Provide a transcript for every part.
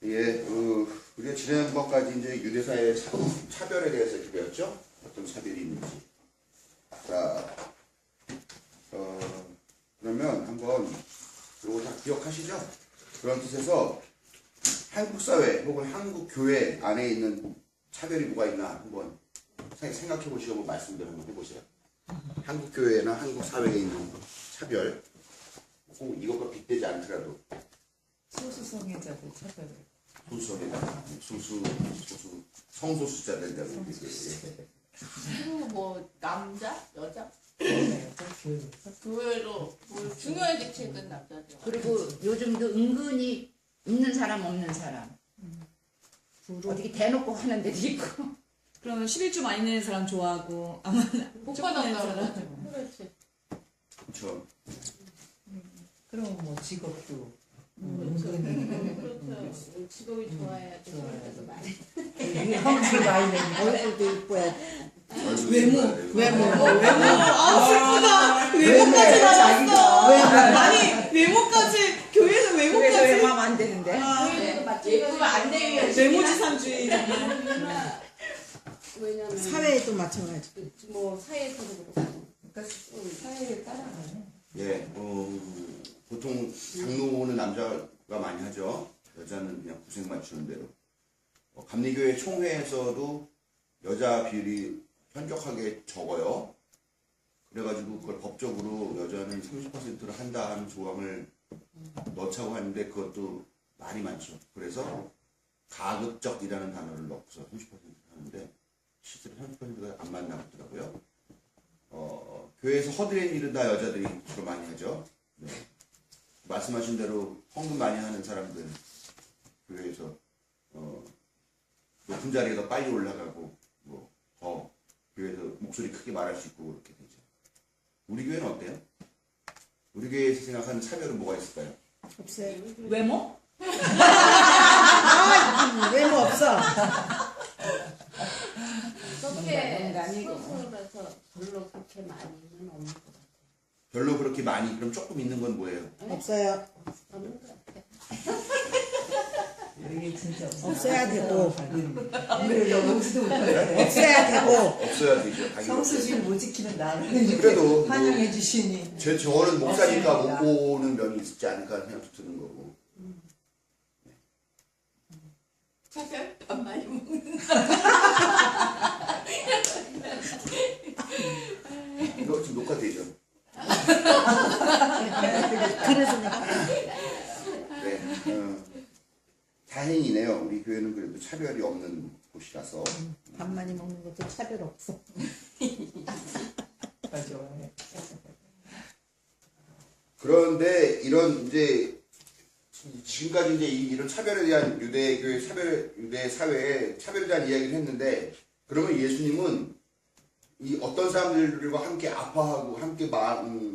예, 우리가 지난번까지 이제 유대사의 차별에 대해서 이렇게 배웠죠? 어떤 차별이 있는지. 자, 그러면 한번 이거 다 기억하시죠? 그런 뜻에서 한국 사회 혹은 한국 교회 안에 있는 차별이 뭐가 있나 한번 생각해 보시고 한번 말씀들 한번 해보세요. 한국 교회나 한국 사회에 있는 차별, 꼭 이것과 빗대지 않더라도. 소수성애자들 차별. 성소수자들 그리고 뭐 남자, 여자 교회. 교회로 뭐 중요한 직책은 남자죠. 그리고 요즘도 은근히 있는 사람 없는 사람 어떻게 대놓고 하는 데도 있고. 그러면 11주 많이 내는 사람 좋아하고 못 조금 내는 받았다고. 사람. 그렇지. 그렇죠. 그럼 뭐 직업도 그렇죠. 직업이 좋아야지. 그래서 많이. 형수 많이 내고 얼굴도 이뻐야 외모. 아 슬프다. 외모까지 나왔어. 아니 외모까지 교회는 그래서 외모까지. 외모하면 안 되는데. 예쁘면 안 되면 외모지상주의. 왜냐면 사회에도 마찬가지. 뭐 사회에서도 그렇고. 사회를 따라가네. 예, 보통 장로는 남자가 많이 하죠. 여자는 그냥 구색 맞추는 대로. 감리교회 총회에서도 여자 비율이 현격하게 적어요. 그래가지고 그걸 법적으로 여자는 30%를 한다 하는 조항을 넣자고 하는데 그것도 말이 많죠. 그래서 가급적이라는 단어를 넣고서 30% 하는데 실제로 30%가 안 맞나 보더라고요. 교회에서 허드렛 일은 다 여자들이 주로 많이 하죠. 네. 말씀하신 대로 헌금 많이 하는 사람들 교회에서 높은 자리에 더 빨리 올라가고 뭐 더 교회에서 목소리 크게 말할 수 있고 그렇게 되죠. 우리 교회는 어때요? 우리 교회에서 생각하는 차별은 뭐가 있을까요? 없어요. 외모? 외모 없어. 그렇게 농담 아니고. 스스로라서 별로 그렇게 많이는 없는 것 같아요. 별로 그렇게 많이, 그럼 조금 있는 건 뭐예요? 없어요. 없는 것 같아요. 이게 진짜 없어야 되고 그래요. 없어야 되고 없어야 되죠. 당연히 성수신 못 지키는 나를 그래도 환영해 주시니 저는 목사니까 못 보는 면이 있지 않을까 하는 생각도 드는 거고. 차별? 밥 많이 먹는. 이거 지금 녹화되죠? 그래서 내가 네. 다행이네요. 우리 교회는 그래도 차별이 없는 곳이라서. 밥 많이 먹는 것도 차별 없어. 맞아. 그런데 이런 이제 지금까지 이제 이런 차별에 대한 유대교회 유대 사회의 차별에 대한 이야기를 했는데, 그러면 예수님은 이 어떤 사람들과 함께 아파하고 함께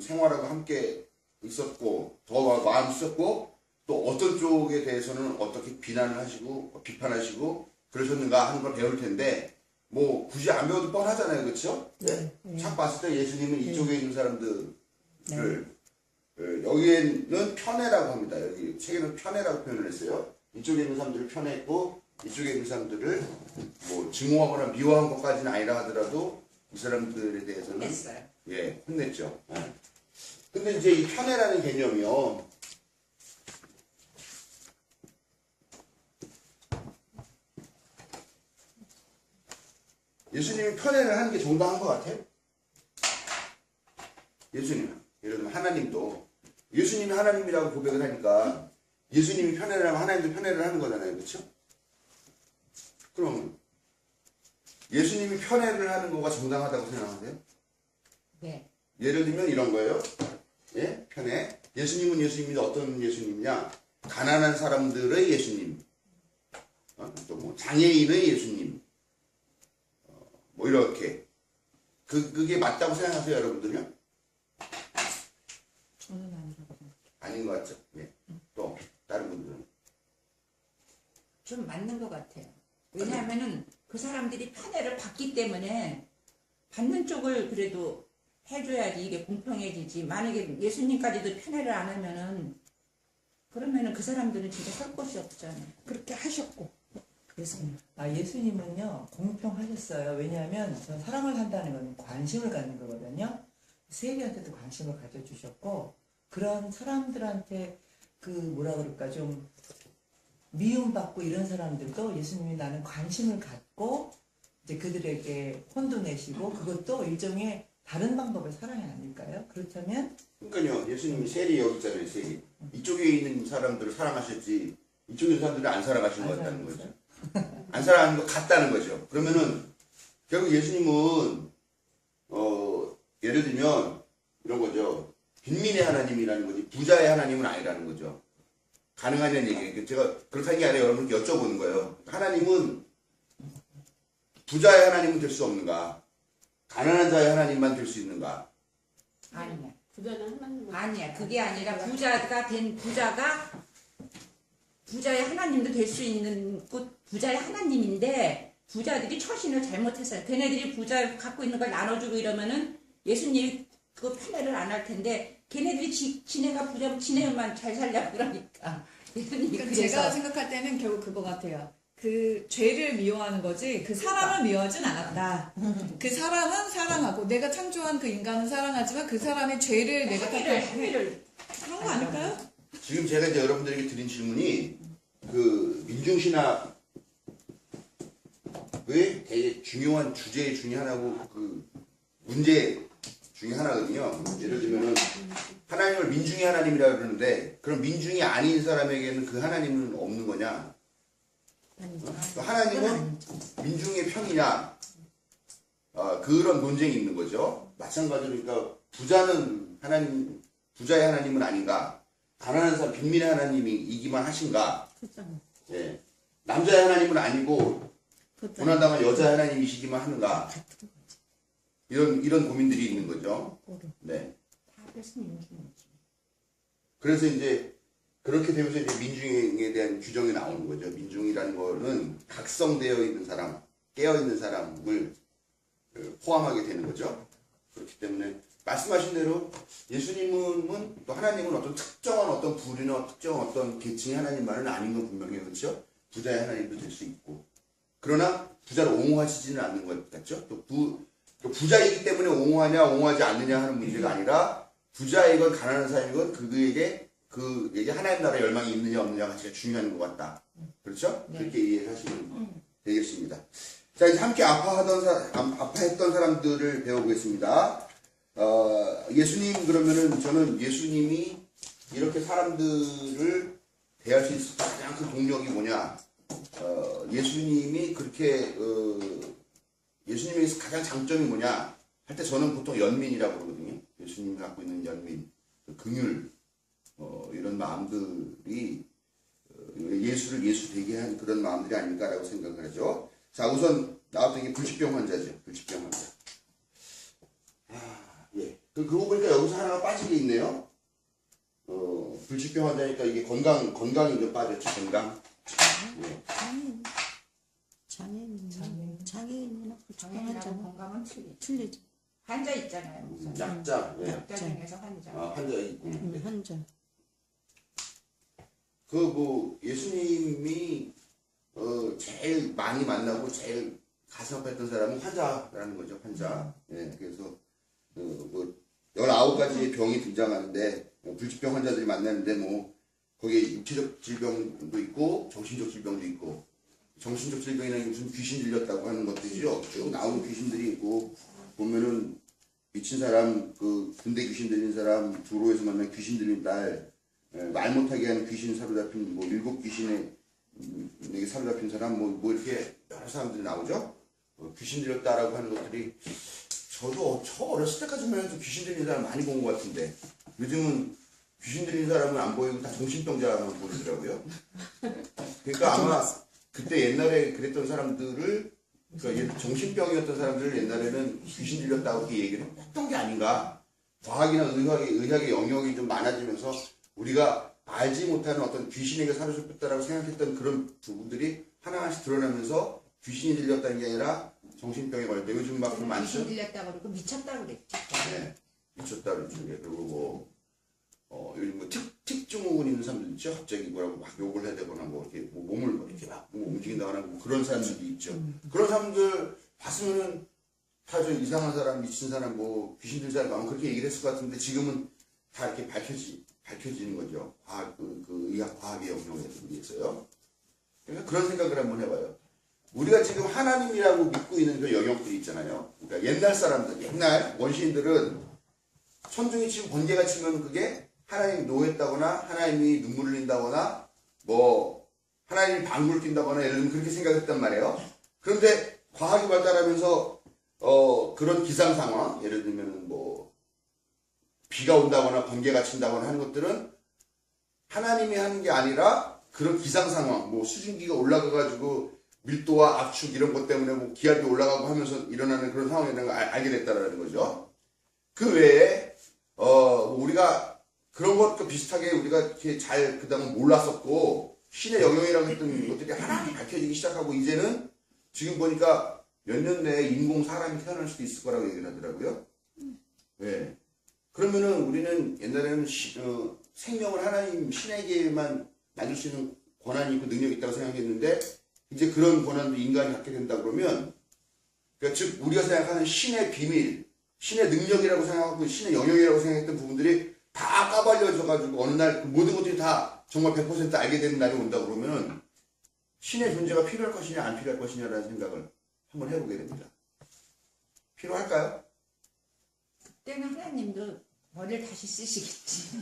생활하고 함께 있었고 더 마음이 있었고 또 어떤 쪽에 대해서는 어떻게 비난을 하시고 비판하시고 그러셨는가 하는 걸 배울 텐데, 뭐 굳이 안 배워도 뻔하잖아요, 그렇죠? 네. 착 봤을 때 예수님은 이쪽에 있는 사람들을 여기에는 편애라고 합니다. 여기 책에는 편애라고 표현을 했어요. 이쪽에 있는 사람들을 편애했고 이쪽에 있는 사람들을 뭐 증오하거나 미워한 것까지는 아니라 하더라도 이 사람들에 대해서는 했어요. 예, 혼냈죠. 예. 근데 이제 이 편애라는 개념이요. 예수님이 편애를 하는 게 정당한 것 같아요? 예수님, 예를 들면 하나님도 예수님이 하나님이라고 고백을 하니까 예수님이 편애를 하면 하나님도 편애를 하는 거잖아요. 그렇죠? 그럼 예수님이 편애를 하는 거가 정당하다고 생각하세요? 네. 예를 들면 이런 거예요. 예? 편애. 예수님은 예수님인데 어떤 예수님이냐? 가난한 사람들의 예수님. 또 뭐 장애인의 예수님. 뭐 이렇게. 그게 맞다고 생각하세요, 여러분들요? 저는 아니라고 생각해요. 아닌 것 같죠? 예. 또 다른 분들은. 좀 맞는 것 같아요. 왜냐하면은 그 사람들이 편애를 받기 때문에 받는 쪽을 그래도 해줘야지 이게 공평해지지. 만약에 예수님까지도 편애를 안 하면은 그러면은 그 사람들은 진짜 설 곳이 없잖아요. 그렇게 하셨고. 그래서 예수님은요 공평하셨어요. 왜냐하면 전 사랑을 한다는 건 관심을 갖는 거거든요. 세계한테도 관심을 가져주셨고 그런 사람들한테 그 뭐라 그럴까 좀 미움받고 이런 사람들도 예수님이 나는 관심을 갖고 이제 그들에게 혼도 내시고 그것도 일종의 다른 방법의 사랑이 아닐까요? 그렇다면 그러니까요, 예수님이 세리 여기 있잖아요, 세리. 이쪽에 있는 사람들을 사랑하셨지, 이쪽에 있는 사람들을 안 사랑하신 것 같다는 거죠. 안 사랑하는 것 같다는 거죠. 그러면은, 결국 예수님은, 예를 들면, 이런 거죠. 빈민의 하나님이라는 거지, 부자의 하나님은 아니라는 거죠. 가능하냐는 얘기예요. 제가 그렇게 하는 게 아니라 여러분께 여쭤보는 거예요. 하나님은, 부자의 하나님은 될 수 없는가? 가난한 자의 하나님만 될 수 있는가? 아니야. 부자는 하나님. 아니야. 그게 아니라 부자가 된 부자가 부자의 하나님도 될 수 있는 곧 부자의 하나님인데 부자들이 처신을 잘못했어요. 걔네들이 부자 갖고 있는 걸 나눠주고 이러면은 예수님이 그 판례를 안 할 텐데 걔네들이 지네가 부자 지네만 잘 살려고 그러니까 예수님이 그러니까 그래서 제가 생각할 때는 결국 그거 같아요. 그 죄를 미워하는 거지 그 사람을 미워하진 않았다. 그 사람은 사랑하고 내가 창조한 그 인간은 사랑하지만 그 사람의 죄를 내가 행위를 그런 거 아닐까요? 지금 제가 이제 여러분들에게 드린 질문이 그 민중신학의 되게 중요한 주제 중에 하나고 그 문제 중에 하나거든요. 예를 들면은 하나님을 민중의 하나님이라고 그러는데 그럼 민중이 아닌 사람에게는 그 하나님은 없는 거냐? 하나님은 민중의 편이냐? 그런 논쟁이 있는 거죠. 마찬가지로 그러니까 부자는 하나님, 부자의 하나님은 아닌가? 가난한 사람, 빈민의 하나님이기만 하신가? 예. 남자의 하나님은 아니고 고난당한 여자의 하나님이시기만 하는가? 이런 고민들이 있는 거죠. 네. 다 예수님이지. 그래서 이제 그렇게 되면서 이제 민중에 대한 규정이 나오는 거죠. 민중이라는 거는 각성되어 있는 사람, 깨어 있는 사람을 포함하게 되는 거죠. 그렇기 때문에 말씀하신 대로 예수님은 또 하나님은 어떤 특정한 어떤 부류나 특정한 어떤 계층의 하나님만은 아닌 건 분명해요. 그렇죠? 부자의 하나님도 될 수 있고. 그러나 부자를 옹호하시지는 않는 것 같죠? 또 부자이기 때문에 옹호하냐 옹호하지 않느냐 하는 문제가 아니라 부자이건 가난한 사람이건 그에게 하나님 나라 열망이 있느냐 없느냐가 진짜 중요한 것 같다. 그렇죠? 네. 그렇게 이해하시면 되겠습니다. 자, 이제 함께 아파했던 사람들을 배워보겠습니다. 예수님, 그러면은 저는 예수님이 이렇게 사람들을 대할 수 있을 가장 큰 동력이 뭐냐? 예수님이 그렇게, 예수님에게서 가장 장점이 뭐냐? 할 때 저는 보통 연민이라고 그러거든요. 예수님이 갖고 있는 연민, 긍휼, 이런 마음들이 예수를 예수 되게 한 그런 마음들이 아닐까라고 생각을 하죠. 자, 우선 나왔던 게 불치병 환자죠. 불치병 환자. 예. 그러고 보니까 여기서 하나가 빠진 게 있네요. 불치병 환자니까 이게 건강이 좀 빠졌죠. 건강. 예. 장애인이나 장애인하고 건강은 틀리죠. 틀리죠. 환자 있잖아요. 무슨 약자. 예. 약자 중에서 환자. 환자 있고. 한자. 예수님이 제일 많이 만나고 제일 가슴 아팠던 사람은 환자라는 거죠. 환자. 예. 그래서 19가지의 병이 등장하는데 불치병 환자들이 만나는데 거기에 육체적 질병도 있고 정신적 질병도 있고, 정신적 질병이라는 무슨 귀신 들렸다고 하는 것들이죠. 쭉 나오는 귀신들이 있고, 보면은 미친 사람, 군대 귀신 들린 사람, 도로에서 만난 귀신 들린 딸, 말 못하게 하는 귀신 사로잡힌 7 귀신에 사로잡힌 사람, 이렇게 여러 사람들이 나오죠. 귀신 들렸다라고 하는 것들이 저도 어렸을 때까지만 해도 귀신 들린 사람 많이 본 것 같은데 요즘은 귀신 들린 사람은 안 보이고 다 정신병자만 보이더라고요. 그러니까 아마 그때 옛날에 그랬던 사람들을, 그러니까 정신병이었던 사람들을 옛날에는 귀신 들렸다고 이렇게 얘기를 했던 게 아닌가. 과학이나 의학의 영역이 좀 많아지면서 우리가 알지 못하는 어떤 귀신에게 사로잡혔다라고 생각했던 그런 부분들이 하나하나씩 드러나면서 귀신이 들렸다는 게 아니라 정신병에 걸렸다. 요즘 막 많죠? 귀신 들렸다 그러고 미쳤다 그랬죠. 네. 미쳤다 그랬죠. 그리고 요즘 뭐 특증후군 있는 사람들 있죠. 갑자기 뭐라고 막 욕을 해야 되거나 뭐 이렇게 뭐 몸을 뭐 이렇게 막 움직인다거나 뭐 그런 사람들도 있죠. 그런 사람들 봤으면은 다 저 이상한 사람, 미친 사람, 뭐 귀신 들자 나오면 그렇게 얘기를 했을 것 같은데 지금은 다 이렇게 밝혀지는 거죠. 과학, 의학, 과학의 영역에 의해서요. 그러니까 그런 생각을 한번 해봐요. 우리가 지금 하나님이라고 믿고 있는 그 영역들이 있잖아요. 그러니까 옛날 사람들, 옛날 원시인들은 천둥이 치고 번개가 치면 그게 하나님이 노했다거나 하나님이 눈물을 흘린다거나 뭐 하나님이 방구를 낀다거나 예를 들면 그렇게 생각했단 말이에요. 그런데 과학이 발달하면서 그런 기상 상황, 예를 들면 뭐 비가 온다거나 번개가 친다거나 하는 것들은 하나님이 하는 게 아니라 그런 기상 상황, 뭐 수증기가 올라가가지고 밀도와 압축 이런 것 때문에 뭐 기압이 올라가고 하면서 일어나는 그런 상황이라는 걸 알게 됐다라는 거죠. 그 외에 우리가 그런 것과 비슷하게 우리가 이렇게 잘 그다음 몰랐었고 신의 영역이라고 했던 것들이 하나씩 밝혀지기 시작하고 이제는 지금 보니까 몇 년 내에 인공 사람이 태어날 수도 있을 거라고 얘기를 하더라고요. 네. 그러면은 우리는 옛날에는 생명을 하나님 신에게만 맡길 수 있는 권한이 있고 능력이 있다고 생각했는데 이제 그런 권한도 인간이 갖게 된다 그러면 그러니까 즉 우리가 생각하는 신의 비밀, 신의 능력이라고 생각하고 신의 영역이라고 생각했던 부분들이 다 까발려져가지고 어느 날 모든 것들이 다 정말 100% 알게 되는 날이 온다 그러면은 신의 존재가 필요할 것이냐 안 필요할 것이냐라는 생각을 한번 해보게 됩니다. 필요할까요? 그때는 하나님도 머리를 다시 쓰시겠지.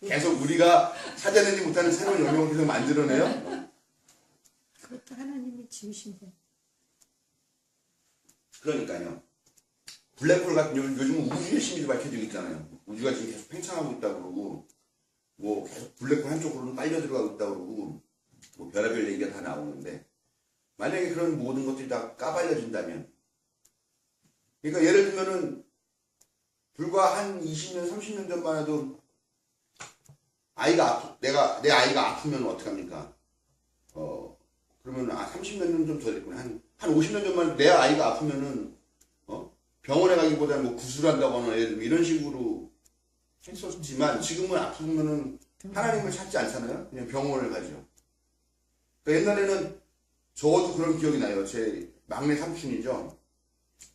계속 우리가 찾아내지 못하는 새로운 영역을 계속 만들어내요? 그것도 하나님이 지으신 거. 그러니까요. 블랙홀 같은 요즘은 우주의 신비도 밝혀지고 있잖아요. 우주가 지금 계속 팽창하고 있다고 그러고 뭐 계속 블랙홀 한쪽으로는 빨려 들어가고 있다고 그러고 뭐 별의별 얘기가 다 나오는데 만약에 그런 모든 것들이 다 까발려진다면 그러니까 예를 들면은 불과 한 20년, 30년 전만 해도 내 아이가 아프면 어떡합니까? 그러면 30년 전 좀 더 됐구나. 한 50년 전만 해도 내 아이가 아프면은 병원에 가기보다는 뭐 구술한다거나 예를 들면 이런 식으로 했었지만 지금은 아프면은 하나님을 찾지 않잖아요. 그냥 병원을 가죠. 그러니까 옛날에는 저도 그런 기억이 나요. 제 막내 삼촌이죠.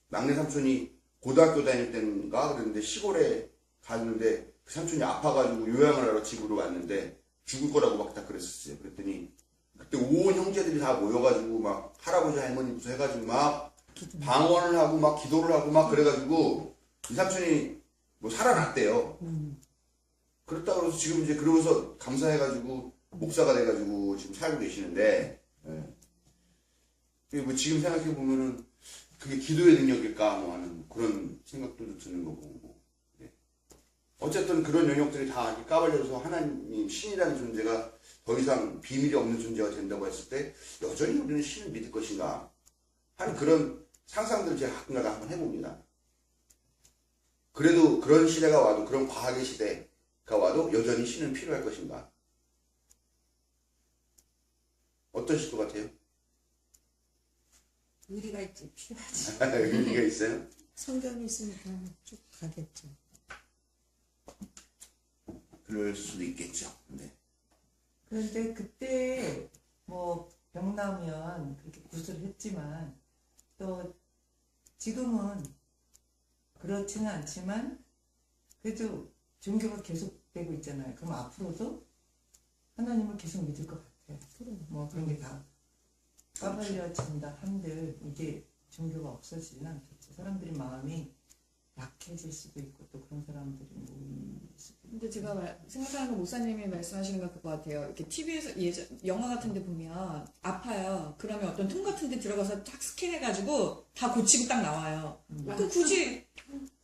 막내 삼촌이 고등학교 다닐 때인가 그랬는데 시골에 갔는데 그 삼촌이 아파가지고 요양을 하러 집으로 왔는데 죽을 거라고 막 다 그랬었어요. 그랬더니 그때 온 형제들이 다 모여가지고 막 할아버지 할머니부터 해가지고 막 방언을 하고 막 기도를 하고 막 그래가지고 이 삼촌이 뭐 살아났대요. 그렇다고 해서 지금 이제 그러고서 감사해가지고 목사가 돼가지고 지금 살고 계시는데 뭐 지금 생각해 보면은 그게 기도의 능력일까 뭐 하는 그런 생각도 드는 거고 어쨌든 그런 영역들이 다 까발려서 하나님 신이라는 존재가 더 이상 비밀이 없는 존재가 된다고 했을 때 여전히 우리는 신을 믿을 것인가 하는 그런 상상들을 제가 가끔가다 한번 해봅니다. 그래도 그런 시대가 와도 그런 과학의 시대가 와도 여전히 신은 필요할 것인가? 어떠실 것 같아요? 의리가 있지 필요하지. 의미가 있어요? 성경이 있으니까 쭉 가겠죠. 그럴 수도 있겠죠. 네. 그런데 그때 뭐 병 나면 그렇게 구슬을 했지만 또 지금은 그렇지는 않지만 그래도 종교가 계속되고 있잖아요. 그럼 앞으로도 하나님을 계속 믿을 것 같아요. 뭐 그런 게 다 까발려진다 한들 이게 종교가 없어지진 않겠죠. 사람들이 마음이 약해질 수도 있고 또 그런 사람들이 뭐 있을 수도 있고. 근데 제가 생각하는 건 목사님이 말씀하시는 건 그거 같아요. 이렇게 TV에서 영화 같은 데 보면 아파요. 그러면 어떤 통 같은 데 들어가서 딱 스캔해가지고 다 고치고 딱 나와요. 그 굳이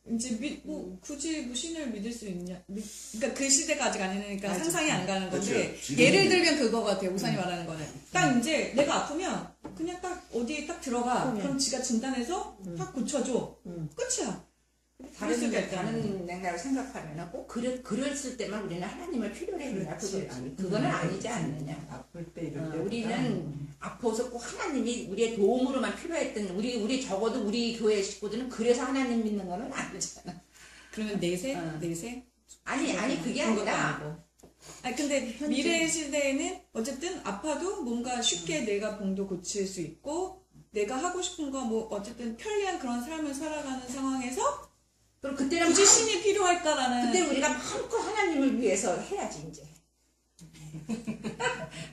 이제 굳이 뭐 신을 믿을 수 있냐? 그러니까 그 시대가 아직 아니니까 맞아. 상상이 안 가는 건데 그렇죠. 예를 들면 그거 같아요. 목사님 말하는 거는 딱 이제 내가 아프면 그냥 딱 어디에 딱 들어가. 그럼 지가 진단해서 딱 고쳐줘. 끝이야. 다른 맥락을 생각하면 꼭 그랬을 때만 우리는 하나님을 필요로 했느냐 그거는 아니지 않느냐. 아플 때 이럴 때 우리는 아파서 꼭 하나님이 우리의 도움으로만 필요했던 우리 적어도 우리 교회 식구들은 그래서 하나님 믿는 거는 아니잖아. 그러면 내세? 아니 그게 그런 것도 아니라 아니고. 아니 근데 미래 시대에는 어쨌든 아파도 뭔가 쉽게 내가 병도 고칠 수 있고 내가 하고 싶은 거 뭐 어쨌든 편리한 그런 삶을 살아가는 상황에서 그럼 그때는 굳이 신이 필요할까라는. 그때 우리가 마음껏 하나님을 위해서 해야지 이제.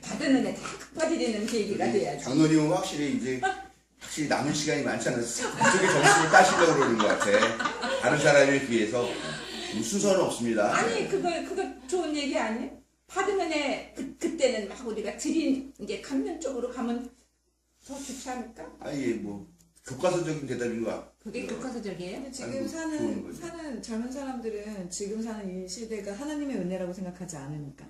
받은 은혜 다 극발이되는 계기가 돼야지. 장로님은 확실히 남은 시간이 많지 않아서 그쪽에 정신을 따시려고 그러는 것 같아. 다른 사람에 비해서 순서는 없습니다. 아니 그거 좋은 얘기 아니에요? 받은 은혜 그때는 막 우리가 드린 이제 갚는 쪽으로 가면 더 좋지 않을까? 아니 뭐 교과서적인 대답인 것 같아요. 그게 교과서적이에요? 근데 지금 아이고, 좋은 거죠. 사는 젊은 사람들은 지금 사는 이 시대가 하나님의 은혜라고 생각하지 않으니까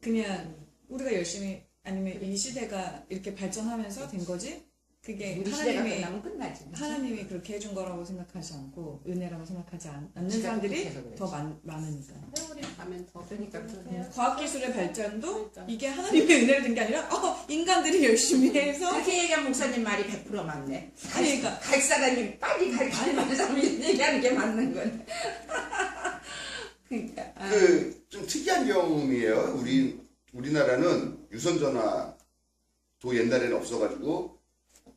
그냥 우리가 열심히 아니면 이 시대가 이렇게 발전하면서 된 거지 그게 우리 시대가 끝나면 끝나지. 하나님이 그렇게 해준 거라고 생각하지 않고 은혜라고 생각하지 않는 지가 사람들이 그렇게 해서 더 많으니까. 세월이 가면 더 그러니까 과학기술의 발전도 그러니까. 이게 하나님의 은혜를 든 게 아니라 인간들이 열심히 해서 그렇게 얘기한 목사님 말이 100% 맞네. 그러니까. 갈 사람이 빨리 가르치는 사람이 얘기하는 게 맞는 거네. 그러니까 좀 특이한 경험이에요. 우리나라는 유선전화도 옛날에는 없어가지고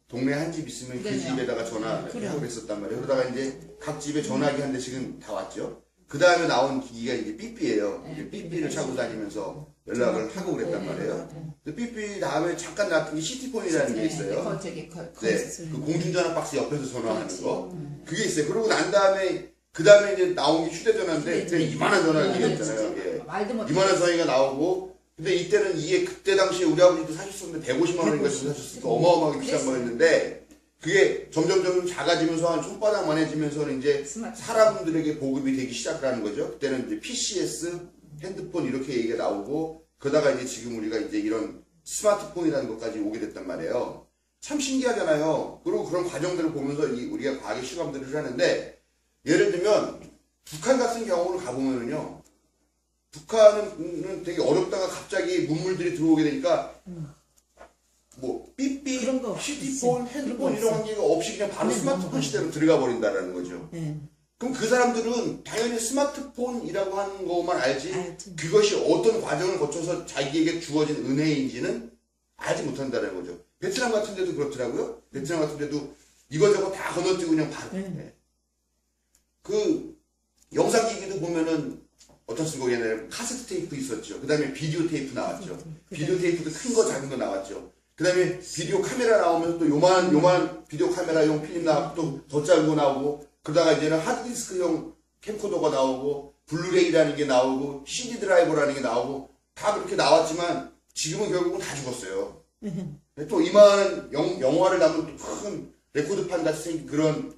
동네 한 집 있으면 그 그럼요. 집에다가 전화를 하고 그랬었단 말이에요. 그러다가 이제 각 집에 전화기 한 대씩은 다 왔죠. 그 다음에 나온 기기가 이제 삐삐예요. 이제 삐삐를 차고 다니면서 연락을 하고 그랬단 말이에요. 근데 삐삐 다음에 잠깐 나왔던 게 시티폰이라는 게 있어요. 네, 그 공중전화 박스 옆에서 전화하는 거. 그게 있어요. 그러고 난 다음에 그 다음에 이제 나온 게 휴대전화인데 그때 이만한 전화기가 있잖아요. 예. 말도 못해. 이만한 전화기가 나오고 근데 이때는 이게 그때 당시에 우리 아버지도 사셨었는데 150만 원인가 정도 사셨으니까 어마어마하게 비싼 거였는데 그게 점점 작아지면서 한 손바닥만해지면서는 이제 사람들에게 보급이 되기 시작하는 거죠. 그때는 이제 PCS, 핸드폰 이렇게 얘기가 나오고 그러다가 이제 지금 우리가 이제 이런 스마트폰이라는 것까지 오게 됐단 말이에요. 참 신기하잖아요. 그리고 그런 과정들을 보면서 우리가 과학의 실험들을 하는데 예를 들면 북한 같은 경우를 가보면은요. 북한은 되게 어렵다가 갑자기 문물들이 들어오게 되니까 뭐 삐삐, 그런 거 휴대폰, 핸드폰 그런 거 이런 관계가 없이 그냥 바로 스마트폰 시대로 들어가 버린다라는 거죠. 네. 그럼 그 사람들은 당연히 스마트폰이라고 하는 것만 알지 알지. 그것이 어떤 과정을 거쳐서 자기에게 주어진 은혜인지는 알지 못한다는 거죠. 베트남 같은 데도 그렇더라고요. 베트남 같은 데도 이거저거 다 건너뛰고 그냥 바로 그 영상기기도 보면은 어떻습니까? 옛날에 카세트 테이프 있었죠. 그 다음에 비디오 테이프 나왔죠. 비디오 테이프도 큰 거 작은 거 나왔죠. 그 다음에 비디오 카메라 나오면서 또 요만 비디오 카메라용 필름 나오고 또 더 작은 거 나오고 그러다가 이제는 하드디스크용 캠코더가 나오고 블루레이라는 게 나오고 CD 드라이버라는 게 나오고 다 그렇게 나왔지만 지금은 결국은 다 죽었어요. 또 이만한 영화를 담은 큰 레코드판 같이 생긴 그런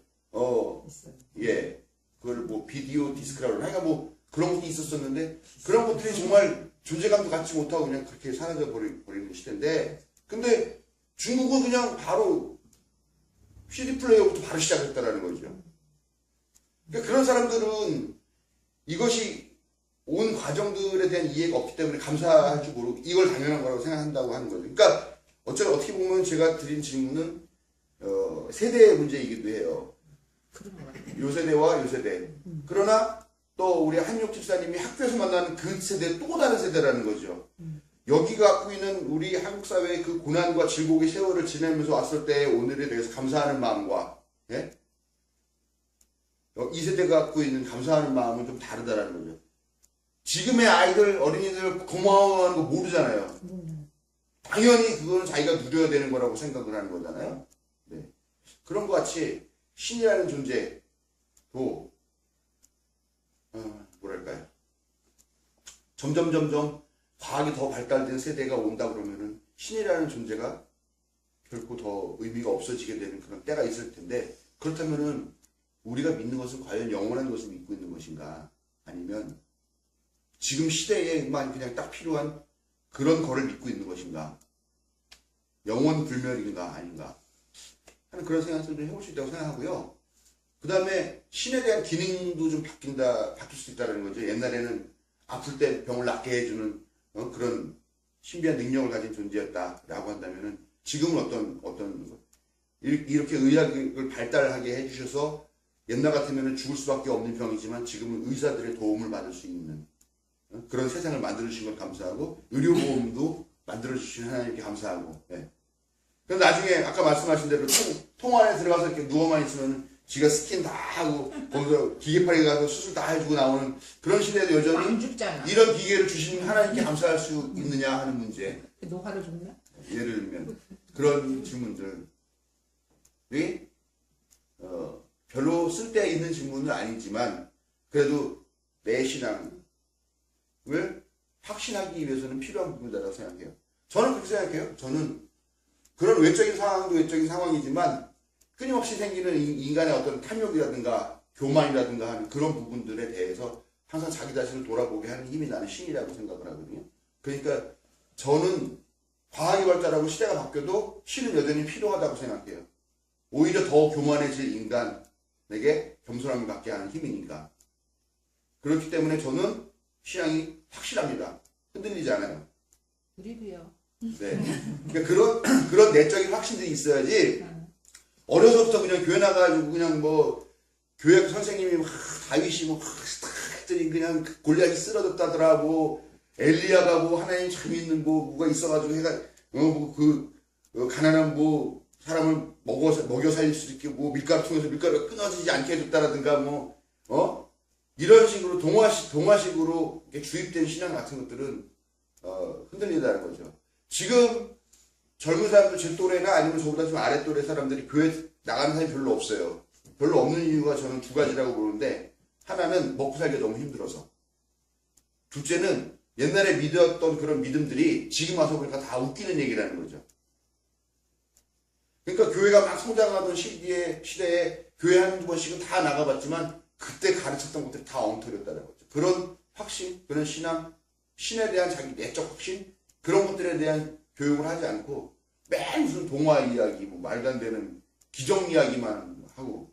예 그걸 뭐 비디오 디스크라고 하니까 뭐 그런 것도 있었었는데 그런 것들이 정말 존재감도 갖지 못하고 그냥 그렇게 사라져 버리는 시대인데 근데 중국은 그냥 바로 CD 플레이어부터 바로 시작했다라는 거죠. 그러니까 그런 사람들은 이것이 온 과정들에 대한 이해가 없기 때문에 감사할 줄 모르고 이걸 당연한 거라고 생각한다고 하는 거죠. 그러니까 어떻게 보면 제가 드린 질문은 세대의 문제이기도 해요. 요 세대와 요 세대. 그러나 또 우리 한육 집사님이 학교에서 만나는 그 세대 또 다른 세대라는 거죠. 여기 갖고 있는 우리 한국 사회의 그 고난과 질곡의 세월을 지내면서 왔을 때 오늘에 대해서 감사하는 마음과 예? 이 세대가 갖고 있는 감사하는 마음은 좀 다르다라는 거죠. 지금의 아이들, 어린이들 고마워하는 거 모르잖아요. 당연히 그거는 자기가 누려야 되는 거라고 생각을 하는 거잖아요. 네. 그런 것 같이 신이라는 존재도 뭐랄까요. 점점 과학이 더 발달된 세대가 온다 그러면은 신이라는 존재가 결코 더 의미가 없어지게 되는 그런 때가 있을 텐데 그렇다면은 우리가 믿는 것은 과연 영원한 것을 믿고 있는 것인가 아니면 지금 시대에만 그냥 딱 필요한 그런 거를 믿고 있는 것인가 영원 불멸인가 아닌가 하는 그런 생각을 좀 해볼 수 있다고 생각하고요. 그 다음에 신에 대한 기능도 좀 바뀔 수 있다는 거죠. 옛날에는 아플 때 병을 낫게 해주는 그런 신비한 능력을 가진 존재였다라고 한다면은 지금은 어떤 이렇게 의학을 발달하게 해주셔서 옛날 같으면은 죽을 수밖에 없는 병이지만 지금은 의사들의 도움을 받을 수 있는 그런 세상을 만들어주신 걸 감사하고 의료보험도 만들어주신 하나님께 감사하고 예. 그럼 나중에 아까 말씀하신 대로 통 안에 들어가서 이렇게 누워만 있으면 지가 스킨 다 하고 거기서 기계팔에 가서 수술 다 해주고 나오는 그런 시대에도 여전히 안 죽잖아. 이런 기계를 주신 하나님께 감사할 수 있느냐 하는 문제. 노화로 죽나? 예를 들면 그런 질문들이 별로 쓸데 있는 질문은 아니지만 그래도 내 신앙을 확신하기 위해서는 필요한 부분이라고 생각해요. 저는 그렇게 생각해요. 저는 그런 외적인 상황도 외적인 상황이지만 끊임없이 생기는 인간의 어떤 탐욕이라든가 교만이라든가 하는 그런 부분들에 대해서 항상 자기 자신을 돌아보게 하는 힘이 나는 신이라고 생각을 하거든요. 그러니까 저는 과학이 발달하고 시대가 바뀌어도 신은 여전히 필요하다고 생각해요. 오히려 더 교만해질 인간에게 겸손함을 갖게 하는 힘이니까. 그렇기 때문에 저는 신앙이 확실합니다. 흔들리지 않아요. 우리도요. 네. 그러니까 그런 내적인 확신들이 있어야지 어려서부터 그냥 교회 나가가지고 그냥 뭐 교회 선생님이 막 다윗이 뭐 했더니 그냥 골리앗이 쓰러졌다더라 뭐 엘리야가 뭐 하나님 참 믿는 뭐가 있어가지고 해가 가난한 뭐 사람을 먹여 살릴 수 있게 뭐 밀가루 통해서 밀가루가 끊어지지 않게 해줬다라든가 이런 식으로 동화식으로 이렇게 주입된 신앙 같은 것들은 흔들리다는 거죠. 지금 젊은 사람들 제 또래나 아니면 저보다 좀 아래 또래 사람들이 교회 나가는 사람이 별로 없어요. 별로 없는 이유가 저는 두 가지라고 보는데 하나는 먹고 살기가 너무 힘들어서 둘째는 옛날에 믿었던 그런 믿음들이 지금 와서 보니까 다 웃기는 얘기라는 거죠. 그러니까 교회가 막 성장하던 시대에 교회 한두 번씩은 다 나가봤지만 그때 가르쳤던 것들이 다 엉터리였다는 거죠. 그런 확신, 그런 신앙, 신에 대한 자기 내적 확신 그런 것들에 대한 교육을 하지 않고 맨 무슨 동화 이야기, 뭐 말도 안 되는 기적 이야기만 하고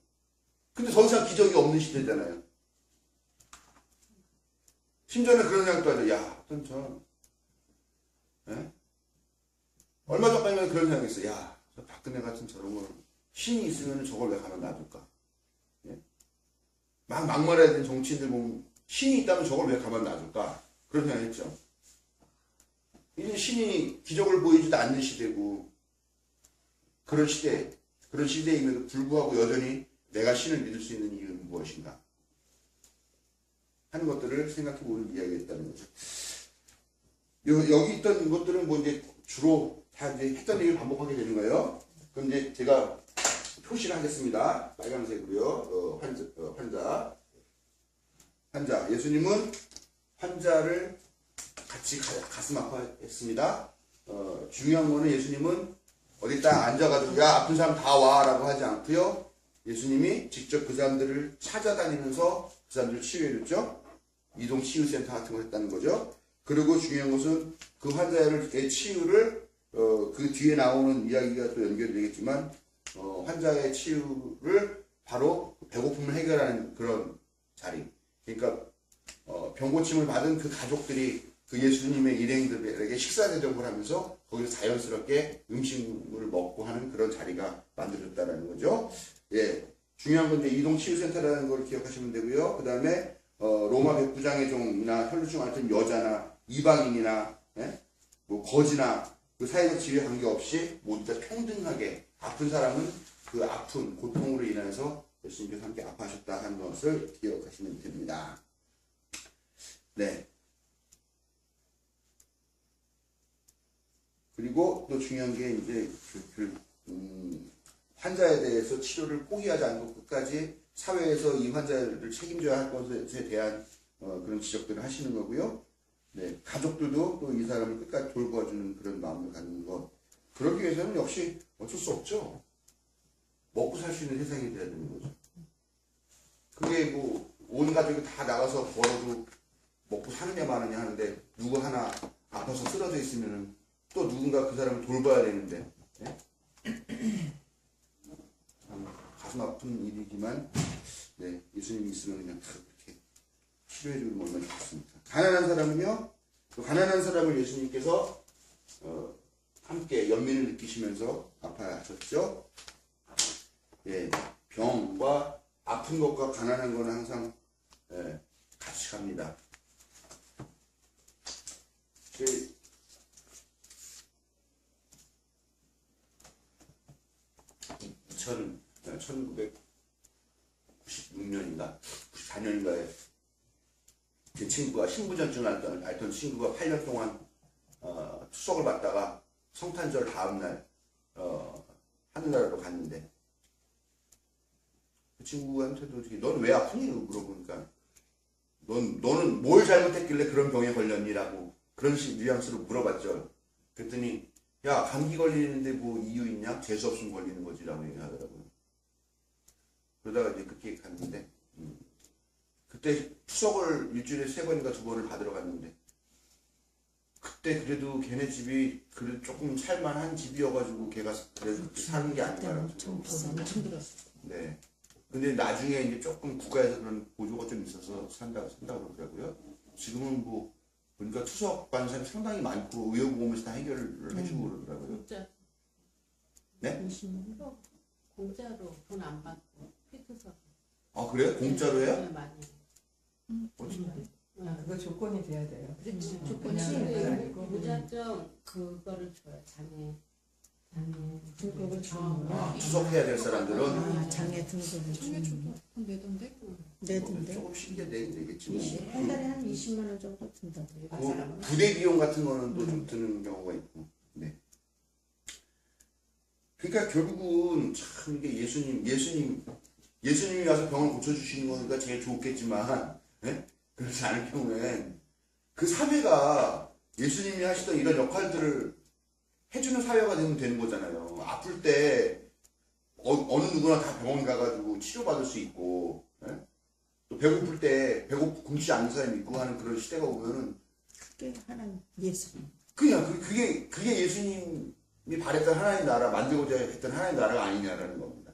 근데 더 이상 기적이 없는 시대잖아요. 심지어는 그런 생각도 하죠. 야, 어떤 얼마 전까지만 그런 생각했어요. 야, 저 박근혜 같은 저런 거 신이 있으면 저걸 왜 가만 놔둘까? 예? 막말해야 되는 정치인들 보면 신이 있다면 저걸 왜 가만 놔둘까? 그런 생각했죠. 이제 신이 기적을 보이지도 않는 시대고 그런 시대임에도 불구하고 여전히 내가 신을 믿을 수 있는 이유는 무엇인가 하는 것들을 생각해보는 이야기였다는 거죠. 여기 있던 것들은 뭐 이제 주로 다 이제 했던 얘기를 반복하게 되는 거예요. 그럼 이제 제가 표시를 하겠습니다. 빨간색으로요. 환자. 예수님은 환자를 같이 가슴 아파했습니다. 중요한 거는 예수님은 어디 딱 앉아가지고 야 아픈 사람 다 와라고 하지 않고요. 예수님이 직접 그 사람들을 찾아다니면서 그 사람들을 치유해줬죠. 이동 치유센터 같은 걸 했다는 거죠. 그리고 중요한 것은 그 환자의 치유를 그 뒤에 나오는 이야기가 또 연결이 되겠지만 환자의 치유를 바로 배고픔을 해결하는 그런 자리. 그러니까 병고침을 받은 그 가족들이 그 예수님의 일행들에게 식사 대접을 하면서 거기서 자연스럽게 음식을 먹고 하는 그런 자리가 만들어졌다는 거죠. 예, 중요한 건 이제 이동치유센터라는 걸 기억하시면 되고요. 그 다음에 로마 백부장의 종이나 혈루증 앓던 여자나 이방인이나 뭐 거지나 그 사회적 지위에 관계없이 모두 다 평등하게 아픈 사람은 그 아픈 고통으로 인해서 예수님께서 함께 아파하셨다 하는 것을 기억하시면 됩니다. 네. 그리고 또 중요한 게 이제 환자에 대해서 치료를 포기하지 않고 끝까지 사회에서 이 환자를 책임져야 할 것에 대한 그런 지적들을 하시는 거고요. 네, 가족들도 또 이 사람을 끝까지 돌봐주는 그런 마음을 갖는 것. 그러기 위해서는 역시 어쩔 수 없죠. 먹고 살 수 있는 세상이 돼야 되는 거죠. 그게 뭐 온 가족이 다 나가서 벌어도 먹고 사느냐 마느냐 하는데 누구 하나 아파서 쓰러져 있으면은 또 누군가 그 사람을 돌봐야 되는데 네? 가슴 아픈 일이지만 네, 예수님이 있으면 그냥 그렇게 치료해주면 얼마나 좋습니까? 가난한 사람은요, 그 가난한 사람을 예수님께서 함께 연민을 느끼시면서 아파하셨죠. 예, 병과 아픈 것과 가난한 거는 항상 같이 갑니다. 1996년인가 94년인가에 제 친구가 신부전증 앓던 친구가 8년 동안 투석을 받다가 성탄절 다음날 하늘나라로 갔는데 그 친구한테도 너는 왜 아프니? 물어보니까 너는 뭘 잘못했길래 그런 병에 걸렸니라고 그런 뉘앙스로 물어봤죠. 그랬더니 야 감기 걸리는데 뭐 이유 있냐? 재수 없으면 걸리는 거지라고 얘기하더라고요. 그러다가 이제 그렇게 갔는데 그때 투석을 일주일에 3번인가 2번을 받으러 갔는데 그때 그래도 걔네 집이 그래도 조금 살만한 집이어가지고 걔가 그래도 그렇게 사는 게 아닌가라고 엄청 비싸네. 네. 근데 나중에 이제 조금 국가에서 그런 보조가 좀 있어서 산다고 그러더라고요. 지금은 뭐 보니까 투석 받는 사람이 상당히 많고 의료보험에서 다 해결을 해주고 그러더라고요. 공짜. 네? 20만 원. 공짜로 돈 안 받고 피트서. 아 그래요? 공짜로 해요? 네, 많이. 그거 조건이 돼야 돼요. 그렇지. 그냥 조건이 아니고. 무작정 그거를 줘요. 장애. 등급을 주는 아, 거야. 투석해야 될 사람들은 아, 장애 등급을 청계 주는 거. 초도 한 내던데? 내던데. 조금씩 이제 되겠지 뭐. 한 달에 한 20만 원 정도 든다. 뭐 부대 비용 같은 거는 또 좀 드는 경우가 있고. 네. 그러니까 결국은 참 이게 예수님이 와서 병을 고쳐주시는 거니까 제일 좋겠지만, 네? 그렇지 않을 경우엔 그 사회가 예수님이 하시던 이런 역할들을 해주는 사회가 되는 거잖아요. 아플 때 어느 누구나 다 병원 가가지고 치료받을 수 있고, 네? 또 배고플 때 굶지 않는 사람이 있고 하는 그런 시대가 오면은 그게 하나님 예수님. 그냥 그게 예수님이 바랬던 하나님 나라, 만들고자 했던 하나님 나라가 아니냐라는 겁니다.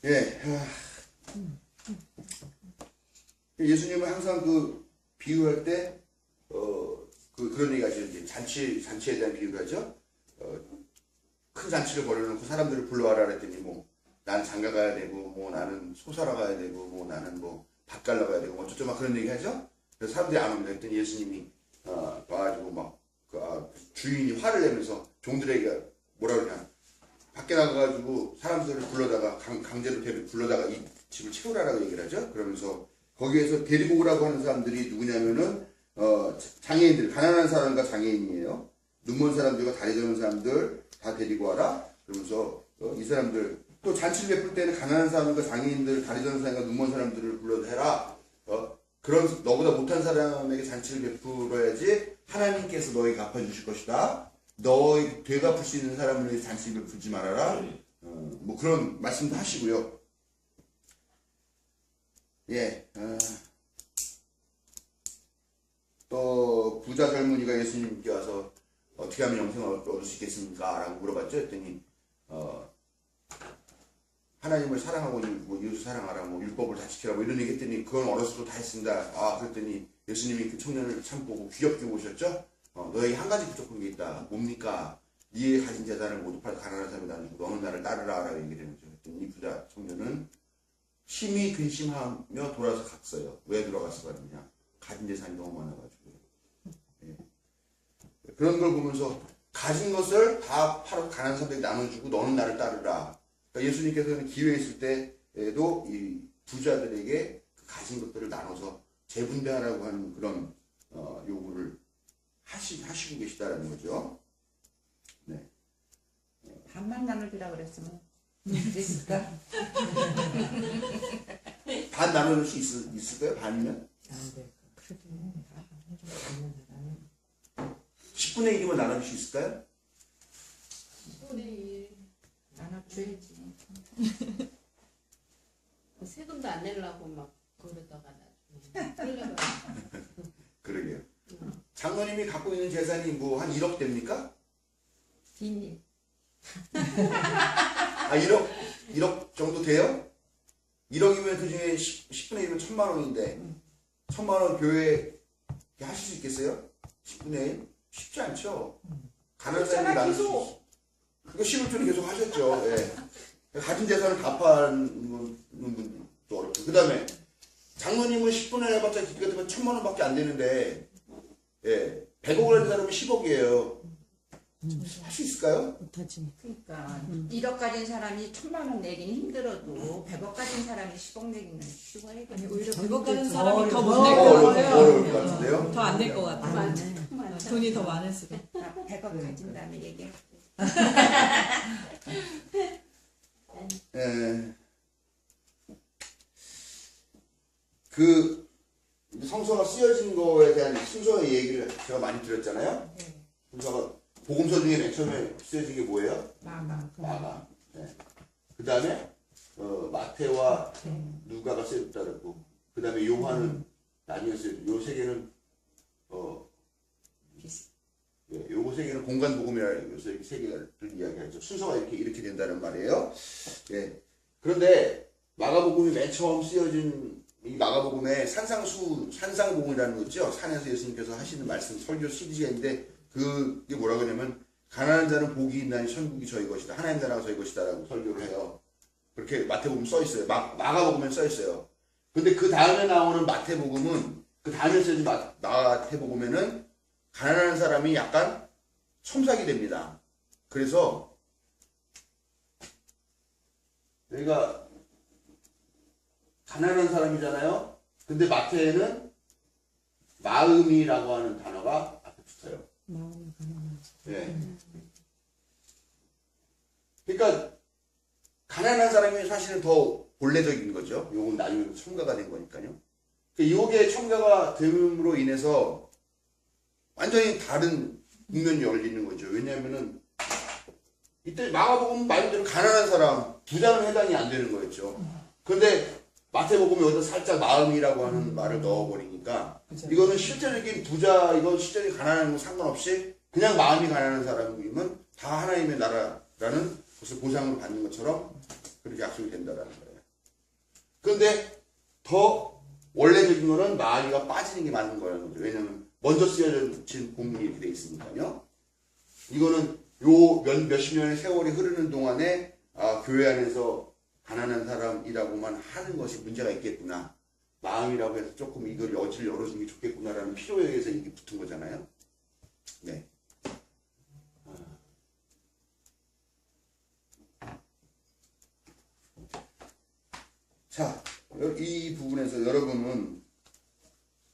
예. 예수님은 항상 그 비유할 때 그런 얘기 하죠. 이제 잔치에 대한 비유를 하죠. 큰 잔치를 벌여놓고 사람들을 불러와라 그랬더니 뭐 나는 장가 가야 되고 뭐 나는 소 사러 가야 되고 뭐 나는 뭐 밥 갈러 가야 되고 어쩌죠 막 그런 얘기 하죠. 그래서 사람들이 안 옵니다. 그랬더니 예수님이 와가지고 막 주인이 화를 내면서 종들에게 뭐라 그러냐 밖에 나가가지고 사람들을 불러다가 강제로 불러다가 이 집을 채우라라고 얘기를 하죠. 그러면서 거기에서 데리고 오라고 하는 사람들이 누구냐면은 장애인들, 가난한 사람과 장애인이에요. 눈먼 사람들과 다리 저는 사람들 다 데리고 와라. 그러면서 이 사람들 또 잔치를 베풀 때는 가난한 사람과 장애인들, 다리 저는 사람과 눈먼 사람들을 불러도 해라. 그런 너보다 못한 사람에게 잔치를 베풀어야지 하나님께서 너에게 갚아주실 것이다. 너에게 되갚을 수 있는 사람을 위해 잔치를 베풀지 말아라. 뭐 그런 말씀도 하시고요. 예. 또 부자 젊은이가 예수님께 와서 어떻게 하면 영생을 얻을 수 있겠습니까? 라고 물어봤죠. 했더니 하나님을 사랑하고 뭐 이웃을 사랑하라, 뭐 율법을 다 지키라, 뭐 이런 얘기 했더니 그건 어렸을 때 다 했습니다. 그랬더니 예수님이 그 청년을 참 보고 귀엽게 보셨죠. 너에게 한 가지 부족한 게 있다. 뭡니까? 네의 가진 재산을 모두 팔아 가난한 사람이 나누고 너는 나를 따르라 라고 얘기를 했죠. 그랬더니 이 부자 청년은 심히 근심하며 돌아서 갔어요. 왜 돌아가서 갔느냐? 가진 재산이 너무 많아가지고. 예. 그런 걸 보면서 가진 것을 다 팔아서 가난한 사람들에게 나눠주고 너는 나를 따르라. 그러니까 예수님께서는 기회 있을 때에도 이 부자들에게 그 가진 것들을 나눠서 재분배하라고 하는 그런 요구를 하시고 계시다라는 거죠. 네. 반만 나눠주라 그랬으면 됐을까? 반 나눠줄 수 있을까요? 반이면? 안 돼. 그래도 좀 받는 사람은 10분의 1이면 나눠줄 수 있을까요? 우리 나눠줘야지. 세금도 안 내려고 막 그러다가 나중에 끌려가. 그러게요. 장모님이 갖고 있는 재산이 뭐 한 1억 됩니까? 뒷일. 1억 정도 돼요? 1억이면 그 중에 10분의 1이면 1000만 원인데 1000만 원 교회 하실 수 있겠어요? 10분의 1? 쉽지 않죠. 가난한 사람이 나눌 수 있어. 그거 11조는 계속 하셨죠. 예. 가진 재산을 다 파는 분도 어렵고. 그 다음에 장모님은 10분의 1 해봤자 기가 되면 1000만 원밖에 안 되는데 100억을 하는 사람은 10억이에요. 할 수 있을까요? 못하지. 그러니까 1억 가진 사람이 1,000만 원 내기는 힘들어도 100억 가진 사람이 10억 내기는 쉬워야 돼. 아니 오히려 100억 가는 더 사람이 더 어려워. 못 낼 것 어려울 같아요. 것 같은데요? 더 안 낼 것 같아요. 맞아. 돈이 더 많을수록. 100억 가진 다음에 얘기해. 예. 그 성서가 쓰여진 거에 대한 순서의 얘기를 제가 많이 드렸잖아요. 순서가 복음서 중에 맨 처음에 쓰여진 게 뭐예요? 마가. 네. 그 다음에 마태와 누가가 쓰였다 그랬고, 그 다음에 요한은 나중에 쓰여졌고, 요 세 개는 요거 세 개는 공간 복음이라는 요새 세 개를 이야기하죠. 순서가 이렇게 된다는 말이에요. 예. 그런데 마가복음이 맨 처음 쓰여진 이 마가복음에 산상복음이라는 거 있죠. 산에서 예수님께서 하시는 말씀 설교 시리즈가 있는데 그게 뭐라고 하냐면 가난한 자는 복이 있나니 천국이 저희 것이다. 하나님 나라가 저희 것이다라고 설교를 해요. 그렇게 마태복음 써 있어요. 마가복음에 써 있어요. 근데 그 다음에 나오는 마태복음은 그 다음에 쓰여진 마태복음에는 가난한 사람이 약간 첨삭이 됩니다. 그래서 여기가 가난한 사람이잖아요. 근데 마태에는 마음이라고 하는 단어가 앞에 붙어요. 마음이 가난하지. 예. 그러니까 가난한 사람이 사실은 더 본래적인 거죠. 요건 나중에 첨가가 된 거니까요. 요게 첨가가 됨으로 인해서 완전히 다른 국면이 열리는 거죠. 왜냐하면은 이때 마가복음 말 그대로 가난한 사람, 부자는 해당이 안 되는 거였죠. 그런데 마태복음에 여기다 살짝 마음이라고 하는 말을 넣어버리니까 이거는 실제적인 부자, 이건 실제적인 가난한 거 상관없이 그냥 마음이 가난한 사람이면 다 하나님의 나라라는 것을 보상으로 받는 것처럼 그렇게 약속이 된다라는 거예요. 그런데 더 원래적인 거는 마귀가 빠지는 게 맞는 거라는 거죠. 왜냐하면 먼저 쓰여진 본문이 이렇게 돼 있으니까요. 이거는 요 몇십 년의 세월이 흐르는 동안에 교회 안에서 가난한 사람이라고만 하는 것이 문제가 있겠구나. 마음이라고 해서 조금 이걸 여지를 열어주는 게 좋겠구나라는 필요에 의해서 이게 붙은 거잖아요. 네. 자, 이 부분에서 여러분은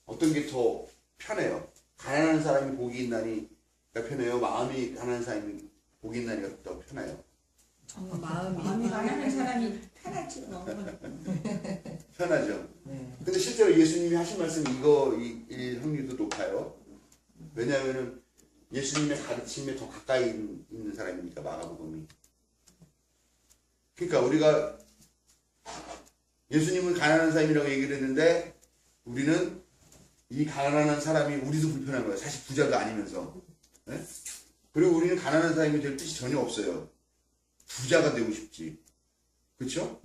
어떤 게 더 편해요? 가난한 사람이 복이 있나니가 편해요? 마음이 가난한 사람이 복이 있나니가 더 편해요? 마음이 가난한 사람이 편하지 뭐. 편하죠. 네. 근데 실제로 예수님이 하신 말씀이 이거일 확률도 높아요. 왜냐하면은 예수님의 가르침에 더 가까이 있는 사람이니까 마가복음이. 그러니까 우리가 예수님은 가난한 사람이라고 얘기를 했는데 우리는 이 가난한 사람이 우리도 불편한 거예요. 사실 부자가 아니면서. 네? 그리고 우리는 가난한 사람이 될 뜻이 전혀 없어요. 부자가 되고 싶지. 그렇죠?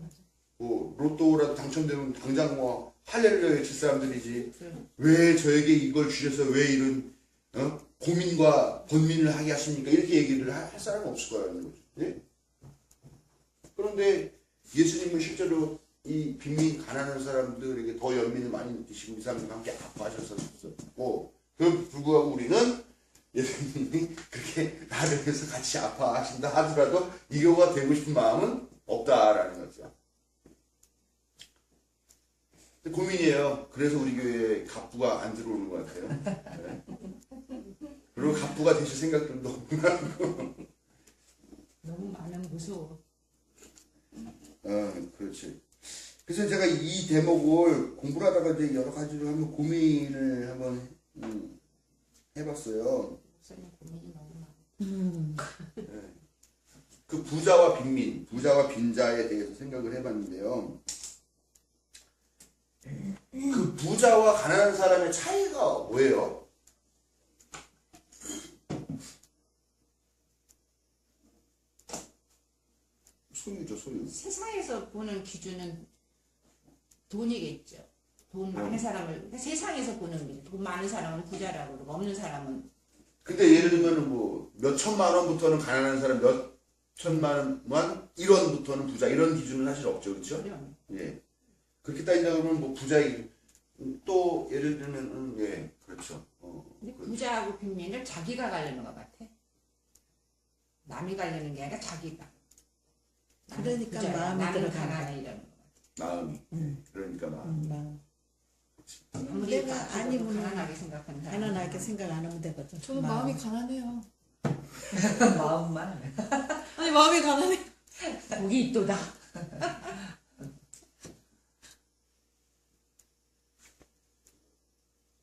뭐 로또라도 당첨되면 당장 뭐 할렐루야 외칠 사람들이지. 왜 저에게 이걸 주셔서 왜 이런 고민과 번민을 하게 하십니까? 이렇게 얘기를 할 사람은 없을 거라는 거죠. 예? 그런데 예수님은 실제로 이 빈민 가난한 사람들에게 더 연민을 많이 느끼시고 이 사람들과 함께 아파하셨었고 그 불구하고 우리는 예수님이 그렇게 나를 위해서 같이 아파하신다 하더라도 이거가 되고 싶은 마음은 없다라는 거죠. 고민이에요. 그래서 우리 교회에 갑부가 안 들어오는 것 같아요. 네. 그리고 갑부가 되실 생각들도 너무 나고. 너무 많으면 무서워. 그렇지. 그래서 제가 이 대목을 공부를 하다가 이제 여러 가지로 한번 고민을 한번 해봤어요. 목사님 고민이 너무 많아. 네. 그 부자와 빈민, 부자와 빈자에 대해서 생각을 해봤는데요. 그 부자와 가난한 사람의 차이가 뭐예요? 소유죠, 소유. 세상에서 보는 기준은 돈이겠죠. 돈 많은 사람을 세상에서 보는 게 돈 많은 사람은 부자라고 그러고 없는 사람은. 근데 예를 들면 뭐 몇 천만 원부터는 가난한 사람, 몇 천만 원 1원부터는 부자 이런 기준은 사실 없죠, 그렇죠? 어려운. 예. 그렇게 따진다 그러면 뭐 부자이 또 예를 들면 예, 그렇죠. 근데 부자하고 빈민을 자기가 가려는 것 같아. 남이 가려는 게 아니라 자기가. 나는 그러니까 부자야, 마음이 나는 들어가는 가난해 이러는 거. 마음이. 그러니까 마음. 마음. 아무리 내가 가난해도 아니면 가난하게 생각하는 사람. 가난하게 생각 안 하면 되거든. 저는 마음이 가난해요. 마음만. 아니 마음이 가난해. 복이 있도다.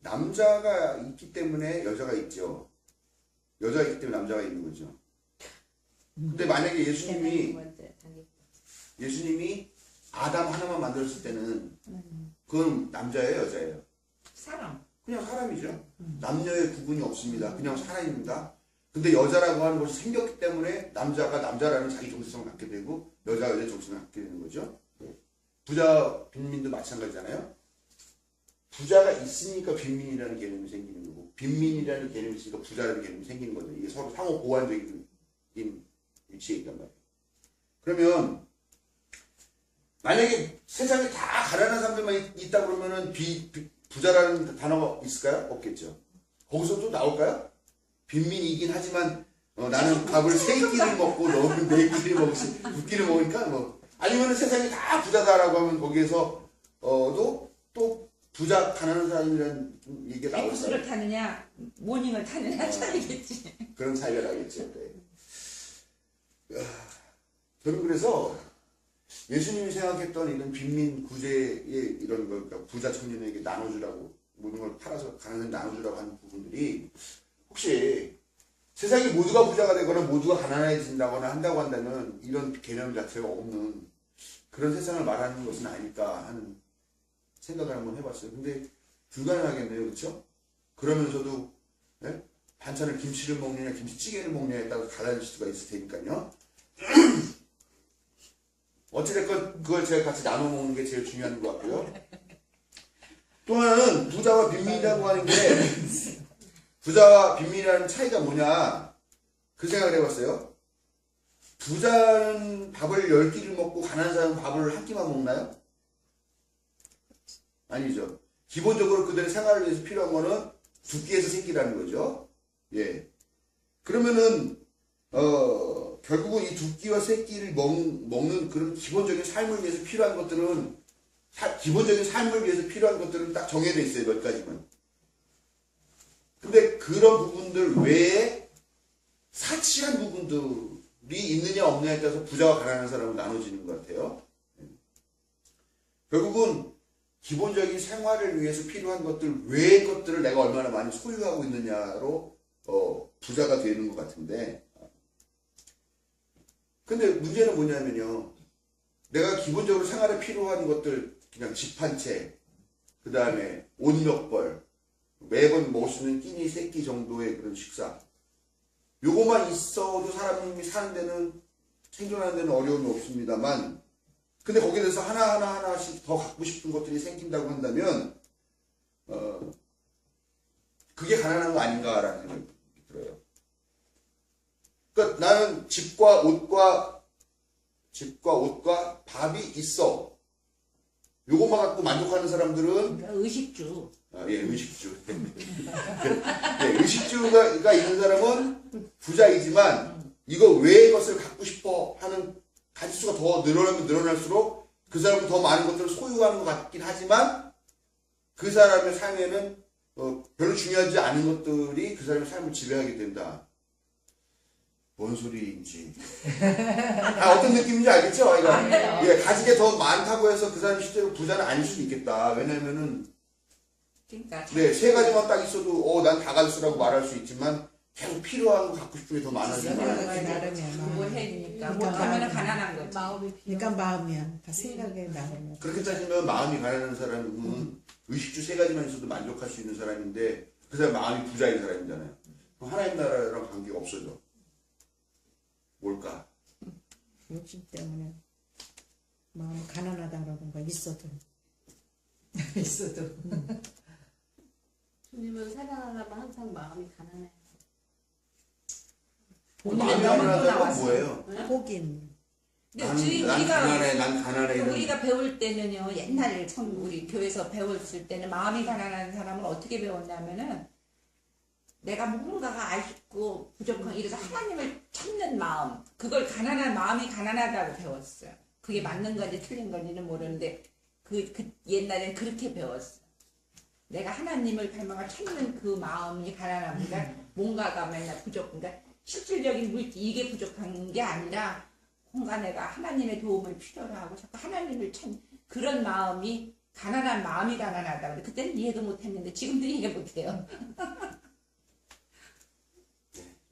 남자가 있기 때문에 여자가 있죠. 여자가 있기 때문에 남자가 있는 거죠. 근데 만약에 예수님이 아담 하나만 만들었을 때는 그건 남자예요, 여자예요? 사람. 그냥 사람이죠. 남녀의 구분이 없습니다. 그냥 사람입니다. 근데 여자라고 하는 것이 생겼기 때문에 남자가 남자라는 자기 정체성을 갖게 되고 여자가 여자 정체성을 갖게 되는 거죠. 부자, 빈민도 마찬가지잖아요. 부자가 있으니까 빈민이라는 개념이 생기는 거고 빈민이라는 개념이 있으니까 부자라는 개념이 생기는 거죠. 이게 서로 상호 보완적인 위치에 있단 말이에요. 그러면 만약에 세상에 다 가난한 사람들만 있다 그러면은 부자라는 단어가 있을까요? 없겠죠. 거기서 또 나올까요? 빈민이긴 하지만 나는 밥을 3끼를 먹고 너는 4끼를 먹지 2끼를 먹으니까 뭐 아니면 세상에 다 부자다라고 하면 거기에서 또 부자 가난한 사람이라는 얘기가 나올까요? 버스를 타느냐 모닝을 타느냐 차이겠지. 그런 차이가 나겠죠. 네. 저는 그래서 예수님이 생각했던 이런 빈민 구제의 이런 걸 그러니까 부자 청년에게 나눠주라고 모든 걸 팔아서 가난한 나눠주라고 하는 부분들이 혹시 세상이 모두가 부자가 되거나 모두가 가난해진다거나 한다고 한다면 이런 개념 자체가 없는 그런 세상을 말하는 것은 아닐까 하는 생각을 한번 해봤어요. 근데 불가능하겠네요. 그렇죠? 그러면서도 네? 반찬을 김치를 먹느냐 김치찌개를 먹느냐에 따라서 달라질 수가 있을 테니까요. 어찌됐건 그걸 제가 같이 나눠 먹는 게 제일 중요한 것 같고요. 또 하나는 부자와 빈민이라고 하는 게 부자와 빈민이라는 차이가 뭐냐 그 생각을 해봤어요. 부자는 밥을 10끼를 먹고 가난한 사람은 밥을 한 끼만 먹나요? 아니죠. 기본적으로 그들의 생활을 위해서 필요한 거는 2끼에서 3끼라는 거죠. 예. 그러면은 결국은 이 2끼와 3끼를 먹는 그런 기본적인 삶을 위해서 필요한 것들은 기본적인 삶을 위해서 필요한 것들은 딱 정해져 있어요. 몇 가지만. 근데 그런 부분들 외에 사치한 부분들이 있느냐 없느냐에 따라서 부자와 가난한 사람은 나눠지는 것 같아요. 결국은 기본적인 생활을 위해서 필요한 것들 외의 것들을 내가 얼마나 많이 소유하고 있느냐로 부자가 되는 것 같은데 근데 문제는 뭐냐면요. 내가 기본적으로 생활에 필요한 것들 그냥 집 한 채, 그 다음에 옷 몇 벌, 매번 먹을 수 있는 끼니 3끼 정도의 그런 식사 요거만 있어도 사람이 사는 데는 생존하는 데는 어려움이 없습니다만 근데 거기에 대해서 하나씩 더 갖고 싶은 것들이 생긴다고 한다면 그게 가난한 거 아닌가라는 생각이 들어요. 그러니까 나는 집과 옷과 밥이 있어. 요것만 갖고 만족하는 사람들은 그러니까 의식주. 의식주. 의식주가 있는 사람은 부자이지만 이거 외의 것을 갖고 싶어 하는 가지수가 더 늘어나면 늘어날수록 그 사람은 더 많은 것들을 소유하는 것 같긴 하지만 그 사람의 삶에는 별로 중요하지 않은 것들이 그 사람의 삶을 지배하게 된다. 뭔 소리인지. 어떤 느낌인지 알겠죠? 예, 가진 게 더 많다고 해서 그 사람이 실제로 부자는 아닐 수도 있겠다. 왜냐면은, 그러니까 네, 3가지만 딱 있어도, 난 다가수라고 말할 수 있지만, 계속 필요한 거 갖고 싶은 게 더 많아지잖아요. 생각에 나름이야. 뭘 해니까 그러니까 못하면 가난한 거지. 마음이 그러니까 마음이야. 다 생각에 나름이야. 그렇게 따지면 마음이 가난한 사람은 의식주 3가지만 있어도 만족할 수 있는 사람인데, 그 사람 마음이 부자인 사람이잖아요. 그럼 하나님 나라랑 관계가 없어져. 뭘까? 욕심 때문에 마음 가난하다라는 거 있어도 있어도. 주님을 사랑하려면 항상 마음이 가난해요. 마음이 명은 또 가난하다는 건 나왔어. 뭐예요? 복인. 근데 주인 난 우리가 가난해, 난 가난해. 이런 우리가 배울 때는요 옛날에 우리 교회에서 배웠을 때는 마음이 가난한 사람은 어떻게 배웠냐면은 내가 뭔가가 아쉽고 부족한 이래서 하나님을 찾는 마음 그걸 가난한 마음이 가난하다고 배웠어요. 그게 맞는 건지 틀린 건지는 모르는데 그 옛날엔 그렇게 배웠어. 내가 하나님을 갈망을 찾는 그 마음이 가난합니다. 뭔가가 맨날 부족. 그러니까 실질적인 물질 이게 부족한 게 아니라 뭔가 내가 하나님의 도움을 필요로 하고 자꾸 하나님을 찾는 그런 마음이 가난한 마음이 가난하다. 근데 그때는 이해도 못했는데 지금도 이해 못해요.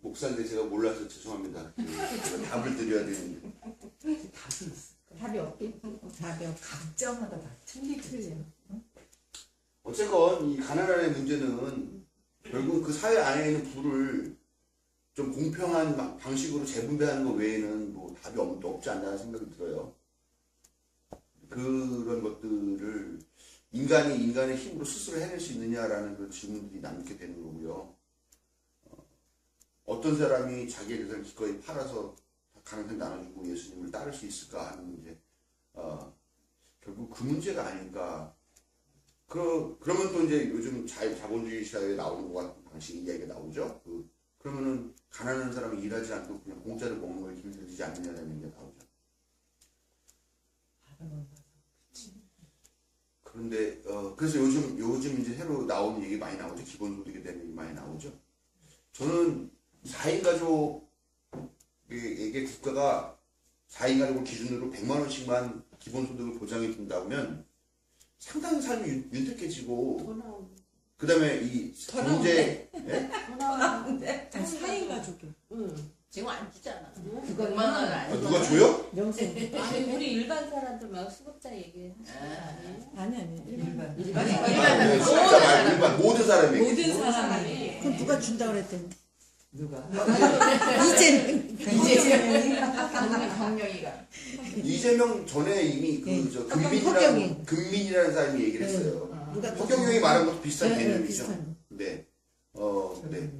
목사인데 제가 몰라서 죄송합니다. 답을 드려야 되는데. 답이 있어. 답이 없겠지. 답이 없어. 각자마다 다 틀리죠. 어쨌건 이 가난의 문제는 결국 그 사회 안에 있는 부를 좀 공평한 방식으로 재분배하는 것 외에는 뭐 답이 없지 않나 생각이 들어요. 그런 것들을 인간이 인간의 힘으로 스스로 해낼 수 있느냐라는 그런 질문들이 남게 되는 거고요. 어떤 사람이 자기의 재산을 기꺼이 팔아서 가난하게 나눠주고 예수님을 따를 수 있을까 하는 문제. 결국 그 문제가 아닐까. 그러면 또 이제 요즘 자본주의 사회에 나오는 것 같은 방식 이야기가 나오죠. 그러면은 가난한 사람이 일하지 않고 그냥 공짜로 먹는 걸 길들이지 않느냐는 얘기가 나오죠. 그런데 그래서 요즘 이제 새로 나오는 얘기 많이 나오죠. 기본소득에 대한 얘기 많이 나오죠. 저는 4인 가족에게 국가가 4인 가족을 기준으로 100만 원씩만 기본소득을 보장해 준다면 상당히 삶이 윤택해지고 더 나오는. 그 다음에 이 경제 더 나오는데. 4인 가족이. 응. 지금 안 주잖아. 그건 100만 원을 안 줘. 누가 줘요? 명성. 아니 우리 일반 사람들만 수급자 얘기하시는 거 아니에요? 아니. 일반. 네, 진짜 말고 일반 모든 사람에게 모든 사람이. 그럼 누가 준다 그랬더니 누가? 이제는 경영이가. 이재명 전에 이미 금민이라는 사람이 얘기를 했어요. 누가 허경영이 말한 것도 비슷한 네, 개념이죠. 비슷한. 네. 네.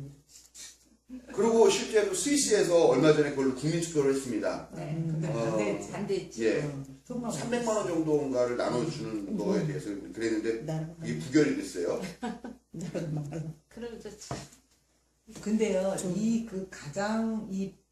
그리고 실제로 스위스에서 얼마 전에 그걸로 국민투표를 했습니다. 네. 근데 어, 반대지. 예. 속마음 300만 원 정도인가를 나눠주는 거에 대해서 그랬는데 나는 이게 부결이 됐어요. 그럼 좋지. 근데요, 이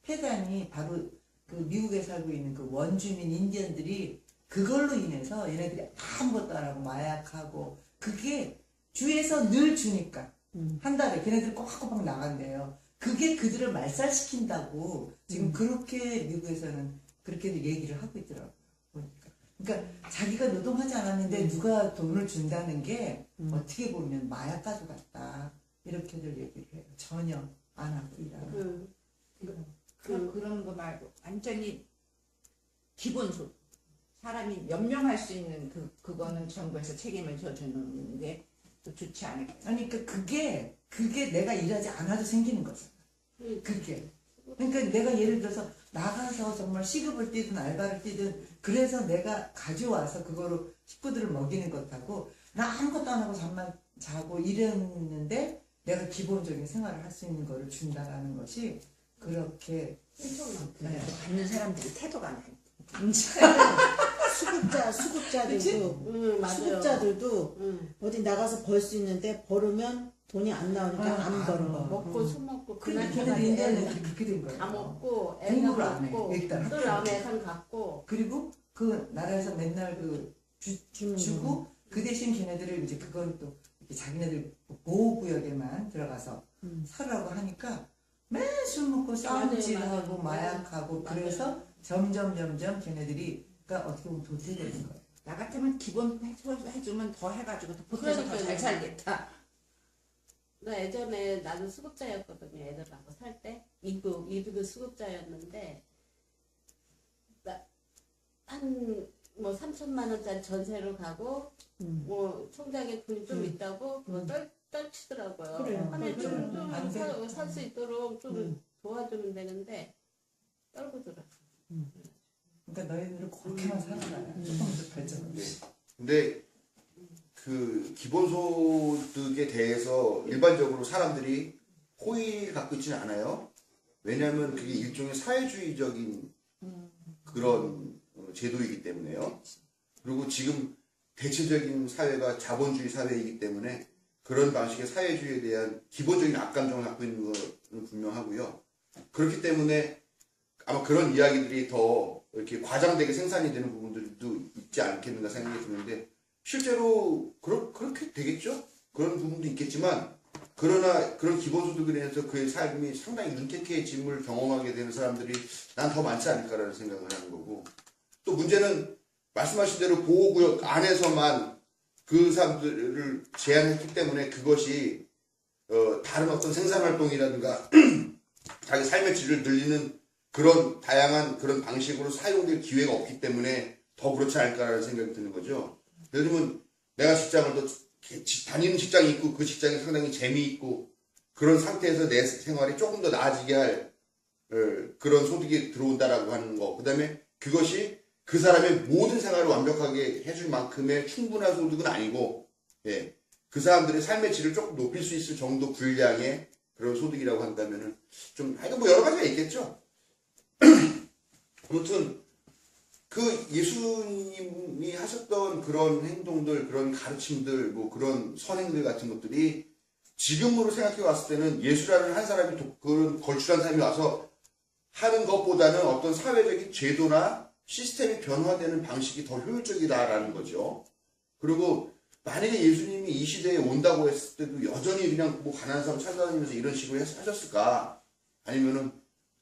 폐단이 바로 그 미국에 살고 있는 그 원주민 인디언들이 그걸로 인해서 얘네들이 아무것도 안 하고 마약하고 그게 주에서 늘 주니까 한 달에 걔네들 꼬박꼬박 나간대요. 그게 그들을 말살시킨다고 지금 그렇게 미국에서는 그렇게 얘기를 하고 있더라고요. 보니까. 그러니까 자기가 노동하지 않았는데 누가 돈을 준다는 게 어떻게 보면 마약가족 같다. 이렇게들 얘기를 해요. 전혀 안 하고 일하는. 그런 거 말고 완전히 기본소득. 사람이 연명할 수 있는 그거는 정부에서 책임을 져주는 게 또 좋지 않을까. 아니, 그게 내가 일하지 않아도 생기는 거잖아. 그게. 그러니까 내가 예를 들어서 나가서 정말 시급을 뛰든 알바를 뛰든 그래서 내가 가져와서 그거로 식구들을 먹이는 것하고 나 아무것도 안 하고 잠만 자고 이랬는데 내가 기본적인 생활을 할 수 있는 거를 준다라는 것이 그렇게 네. 받는 사람들이 태도가 안 돼. 수급자들도 응 맞아요. 수급자들도 응. 어디 나가서 벌 수 있는데 벌으면 돈이 안 나오니까 안 벌어. 먹고 술 먹고 그러니까 그날 걔네들 인간은 애는 그렇게 된 거예요. 다 먹고 공부를 애가 안 해, 먹고 일단 또 학교를. 다음에 예산 갖고 그리고 그 나라에서 맨날 주는 주고 그 대신 걔네들을 이제 그건 또 이렇게 자기네들 보호구역에만 들어가서 살라고 하니까 매일 술 먹고 싸움질하고 맞아요. 마약하고 맞아요. 그래서 점점 어떻게 보면 도태되는 거예요. 나 같으면 기본 해주면 더 해가지고 더 보태서 더 잘 살겠다. 나 예전에 나도 수급자였거든요. 애들하고 살 때 이브도 수급자였는데 한 뭐 3천만 원짜리 전세로 가고 뭐 총장에 돈이 좀 있다고 그거 떨치더라고요. 그래요. 한해 그래요. 안 돼. 살 수 있도록 좀 도와주면 되는데 떨구더라. 그러니까 너희들은 그렇게만 살아가요. 조금 더 발전. 네. 근데 그 기본소득에 대해서 일반적으로 사람들이 호의를 갖고 있지는 않아요. 왜냐하면 그게 일종의 사회주의적인 그런 제도이기 때문에요. 그리고 지금 대체적인 사회가 자본주의 사회이기 때문에 그런 방식의 사회주의에 대한 기본적인 악감정을 갖고 있는 것은 분명하고요. 그렇기 때문에 아마 그런 이야기들이 더 이렇게 과장되게 생산이 되는 부분들도 있지 않겠는가 생각이 드는데 실제로 그렇게 되겠죠? 그런 부분도 있겠지만 그러나 그런 기본소득에 대해서 그의 삶이 상당히 윤택해짐을 경험하게 되는 사람들이 난 더 많지 않을까라는 생각을 하는 거고 또 문제는 말씀하신 대로 보호구역 안에서만 그 사람들을 제한했기 때문에 그것이 다른 어떤 생산활동이라든가 자기 삶의 질을 늘리는 그런 다양한 그런 방식으로 사용될 기회가 없기 때문에 더 그렇지 않을까라는 생각이 드는 거죠. 예를 들면 내가 직장을 또 다니는 직장이 있고 그 직장이 상당히 재미있고 그런 상태에서 내 생활이 조금 더 나아지게 할 그런 소득이 들어온다라고 하는 거. 그 다음에 그것이 그 사람의 모든 생활을 완벽하게 해줄 만큼의 충분한 소득은 아니고 예, 그 사람들의 삶의 질을 조금 높일 수 있을 정도 분량의 그런 소득이라고 한다면은 좀 하여간 뭐 여러 가지가 있겠죠. 아무튼 그 예수님이 하셨던 그런 행동들, 그런 가르침들, 뭐 그런 선행들 같은 것들이 지금으로 생각해 왔을 때는 예수라는 한 사람이 그런 걸출한 사람이 와서 하는 것보다는 어떤 사회적인 제도나 시스템이 변화되는 방식이 더 효율적이다라는 거죠. 그리고 만약에 예수님이 이 시대에 온다고 했을 때도 여전히 그냥 뭐 가난한 사람 찾아다니면서 이런 식으로 하셨을까? 아니면은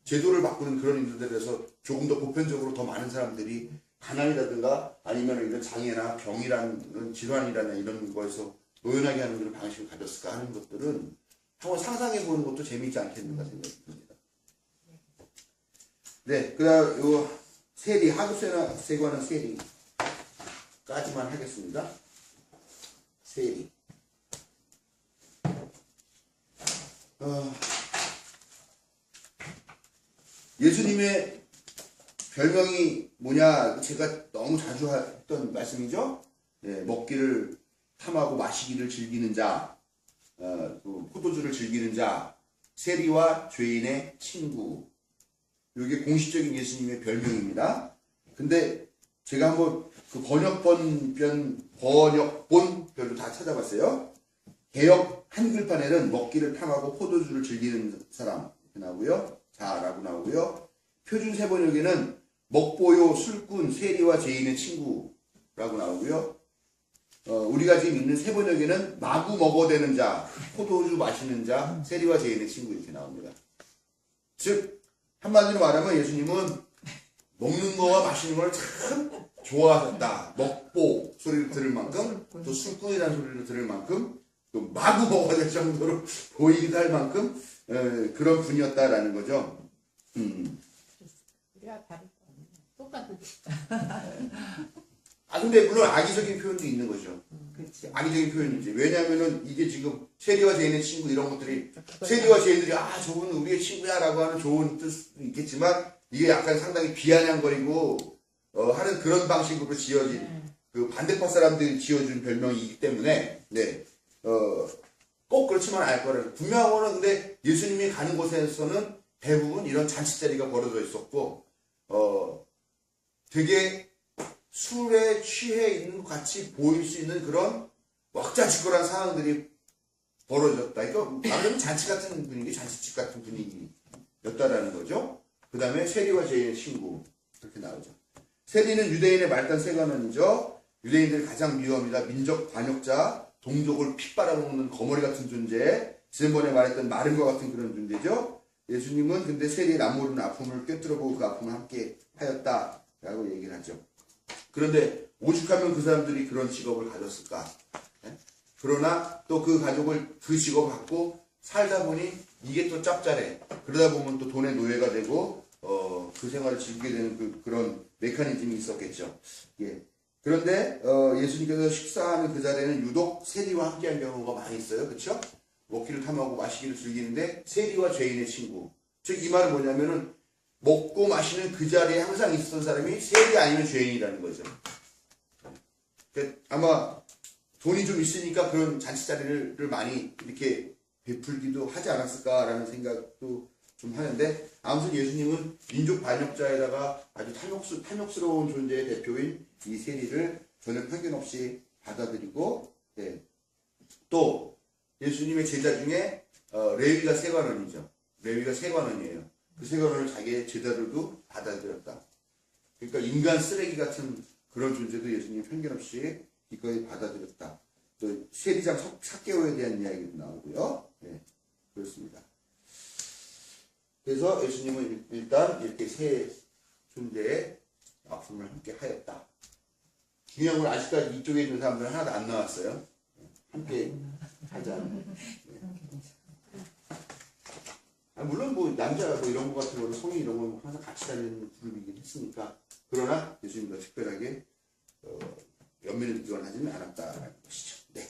제도를 바꾸는 그런 일들에서 조금 더 보편적으로 더 많은 사람들이 가난이라든가 아니면 이런 장애나 병이라는 질환이라는 이런 거에서 노연하게 하는 그런 방식을 가졌을까 하는 것들은 한번 상상해 보는 것도 재미있지 않겠는가 생각이 듭니다. 네, 그다음 요 세리 하급세관은 세리까지만 하겠습니다. 세리. 예수님의 별명이 뭐냐? 제가 너무 자주 했던 말씀이죠. 네, 먹기를 탐하고 마시기를 즐기는 자, 포도주를 즐기는 자, 세리와 죄인의 친구. 이게 공식적인 예수님의 별명입니다. 근데 제가 한번 그 번역본별로 다 찾아봤어요. 개역 한글판에는 먹기를 탐하고 포도주를 즐기는 사람 이렇게 나오고요. 자라고 나오고요. 표준 세번역에는 먹보요, 술꾼, 세리와 죄인의 친구라고 나오고요. 우리가 지금 있는 세번역에는 마구 먹어대는 자, 포도주 마시는 자, 세리와 죄인의 친구 이렇게 나옵니다. 즉 한마디로 말하면 예수님은 먹는 거와 마시는 걸 참 좋아하셨다. 먹보 소리를 들을 만큼 또 술꾼이라는 소리를 들을 만큼 또 마구 먹어야 될 정도로 보이기도 할 만큼 그런 분이었다라는 거죠. 우리가 다를 거 없네. 똑같은. 근데 물론 악의적인 표현도 있는 거죠. 그렇지. 악의적인 표현이지. 왜냐하면은 이게 지금 세리와 죄인의 친구 이런 것들이 세리와 죄인들이 저분은 우리의 친구야라고 하는 좋은 뜻도 있겠지만 이게 약간 상당히 비아냥거리고 하는 그런 방식으로 지어진 그 반대파 사람들이 지어준 별명이기 때문에 꼭 그렇지만 않을 거라는 분명하고는 근데 예수님이 가는 곳에서는 대부분 이런 잔치자리가 벌어져 있었고 되게 술에 취해 있는 것 같이 보일 수 있는 그런 왁자지껄한 상황들이 벌어졌다. 이거 말하자면 잔치 같은 분위기, 잔치집 같은 분위기였다라는 거죠. 그 다음에 세리와 죄인의 친구 이렇게 나오죠. 세리는 유대인의 말단 세관원이죠. 유대인들이 가장 미워합니다. 민족 반역자, 동족을 핏 빨아먹는 거머리 같은 존재, 지난번에 말했던 마른과 같은 그런 존재죠. 예수님은 근데 세리의 남모르는 아픔을 꿰뚫어보고 그 아픔을 함께 하였다라고 얘기를 하죠. 그런데 오죽하면 그 사람들이 그런 직업을 가졌을까? 그러나 또 그 가족을 그 직업을 갖고 살다 보니 이게 또 짭짤해. 그러다 보면 또 돈의 노예가 되고 그 생활을 즐기게 되는 그런 메커니즘이 있었겠죠. 예. 그런데 예수님께서 식사하는 그 자리에는 유독 세리와 함께한 경우가 많이 있어요. 그렇죠? 먹기를 탐하고 마시기를 즐기는데 세리와 죄인의 친구. 즉 이 말은 뭐냐면은 먹고 마시는 그 자리에 항상 있었던 사람이 세리 아니면 죄인이라는 거죠. 그러니까 아마 돈이 좀 있으니까 그런 잔치 자리를 많이 이렇게 베풀기도 하지 않았을까라는 생각도 좀 하는데 아무튼 예수님은 민족 반역자에다가 아주 탐욕스러운 존재의 대표인 이 세리를 전혀 편견 없이 받아들이고 또 예수님의 제자 중에 레위가 세관원이죠. 레위가 세관원이에요. 그 세관원을 자기의 제자들도 받아들였다. 그러니까 인간 쓰레기 같은 그런 존재도 예수님 편견 없이 기꺼이 받아들였다. 또 세리장 삭개오에 대한 이야기도 나오고요. 네, 그렇습니다. 그래서 예수님은 일단 이렇게 세 존재의 아픔을 함께 하였다. 중요한 건 아직까지 이쪽에 있는 사람들은 하나도 안 나왔어요. 함께 하자. 물론 뭐 남자 뭐 이런 거 같은 거는 성인 이런 거 항상 같이 다니는 그룹이긴 했으니까, 그러나 예수님도 특별하게 연민을 느끼거나 하지는 않았다라는 것이죠. 네.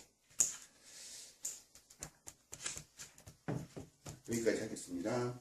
여기까지 하겠습니다.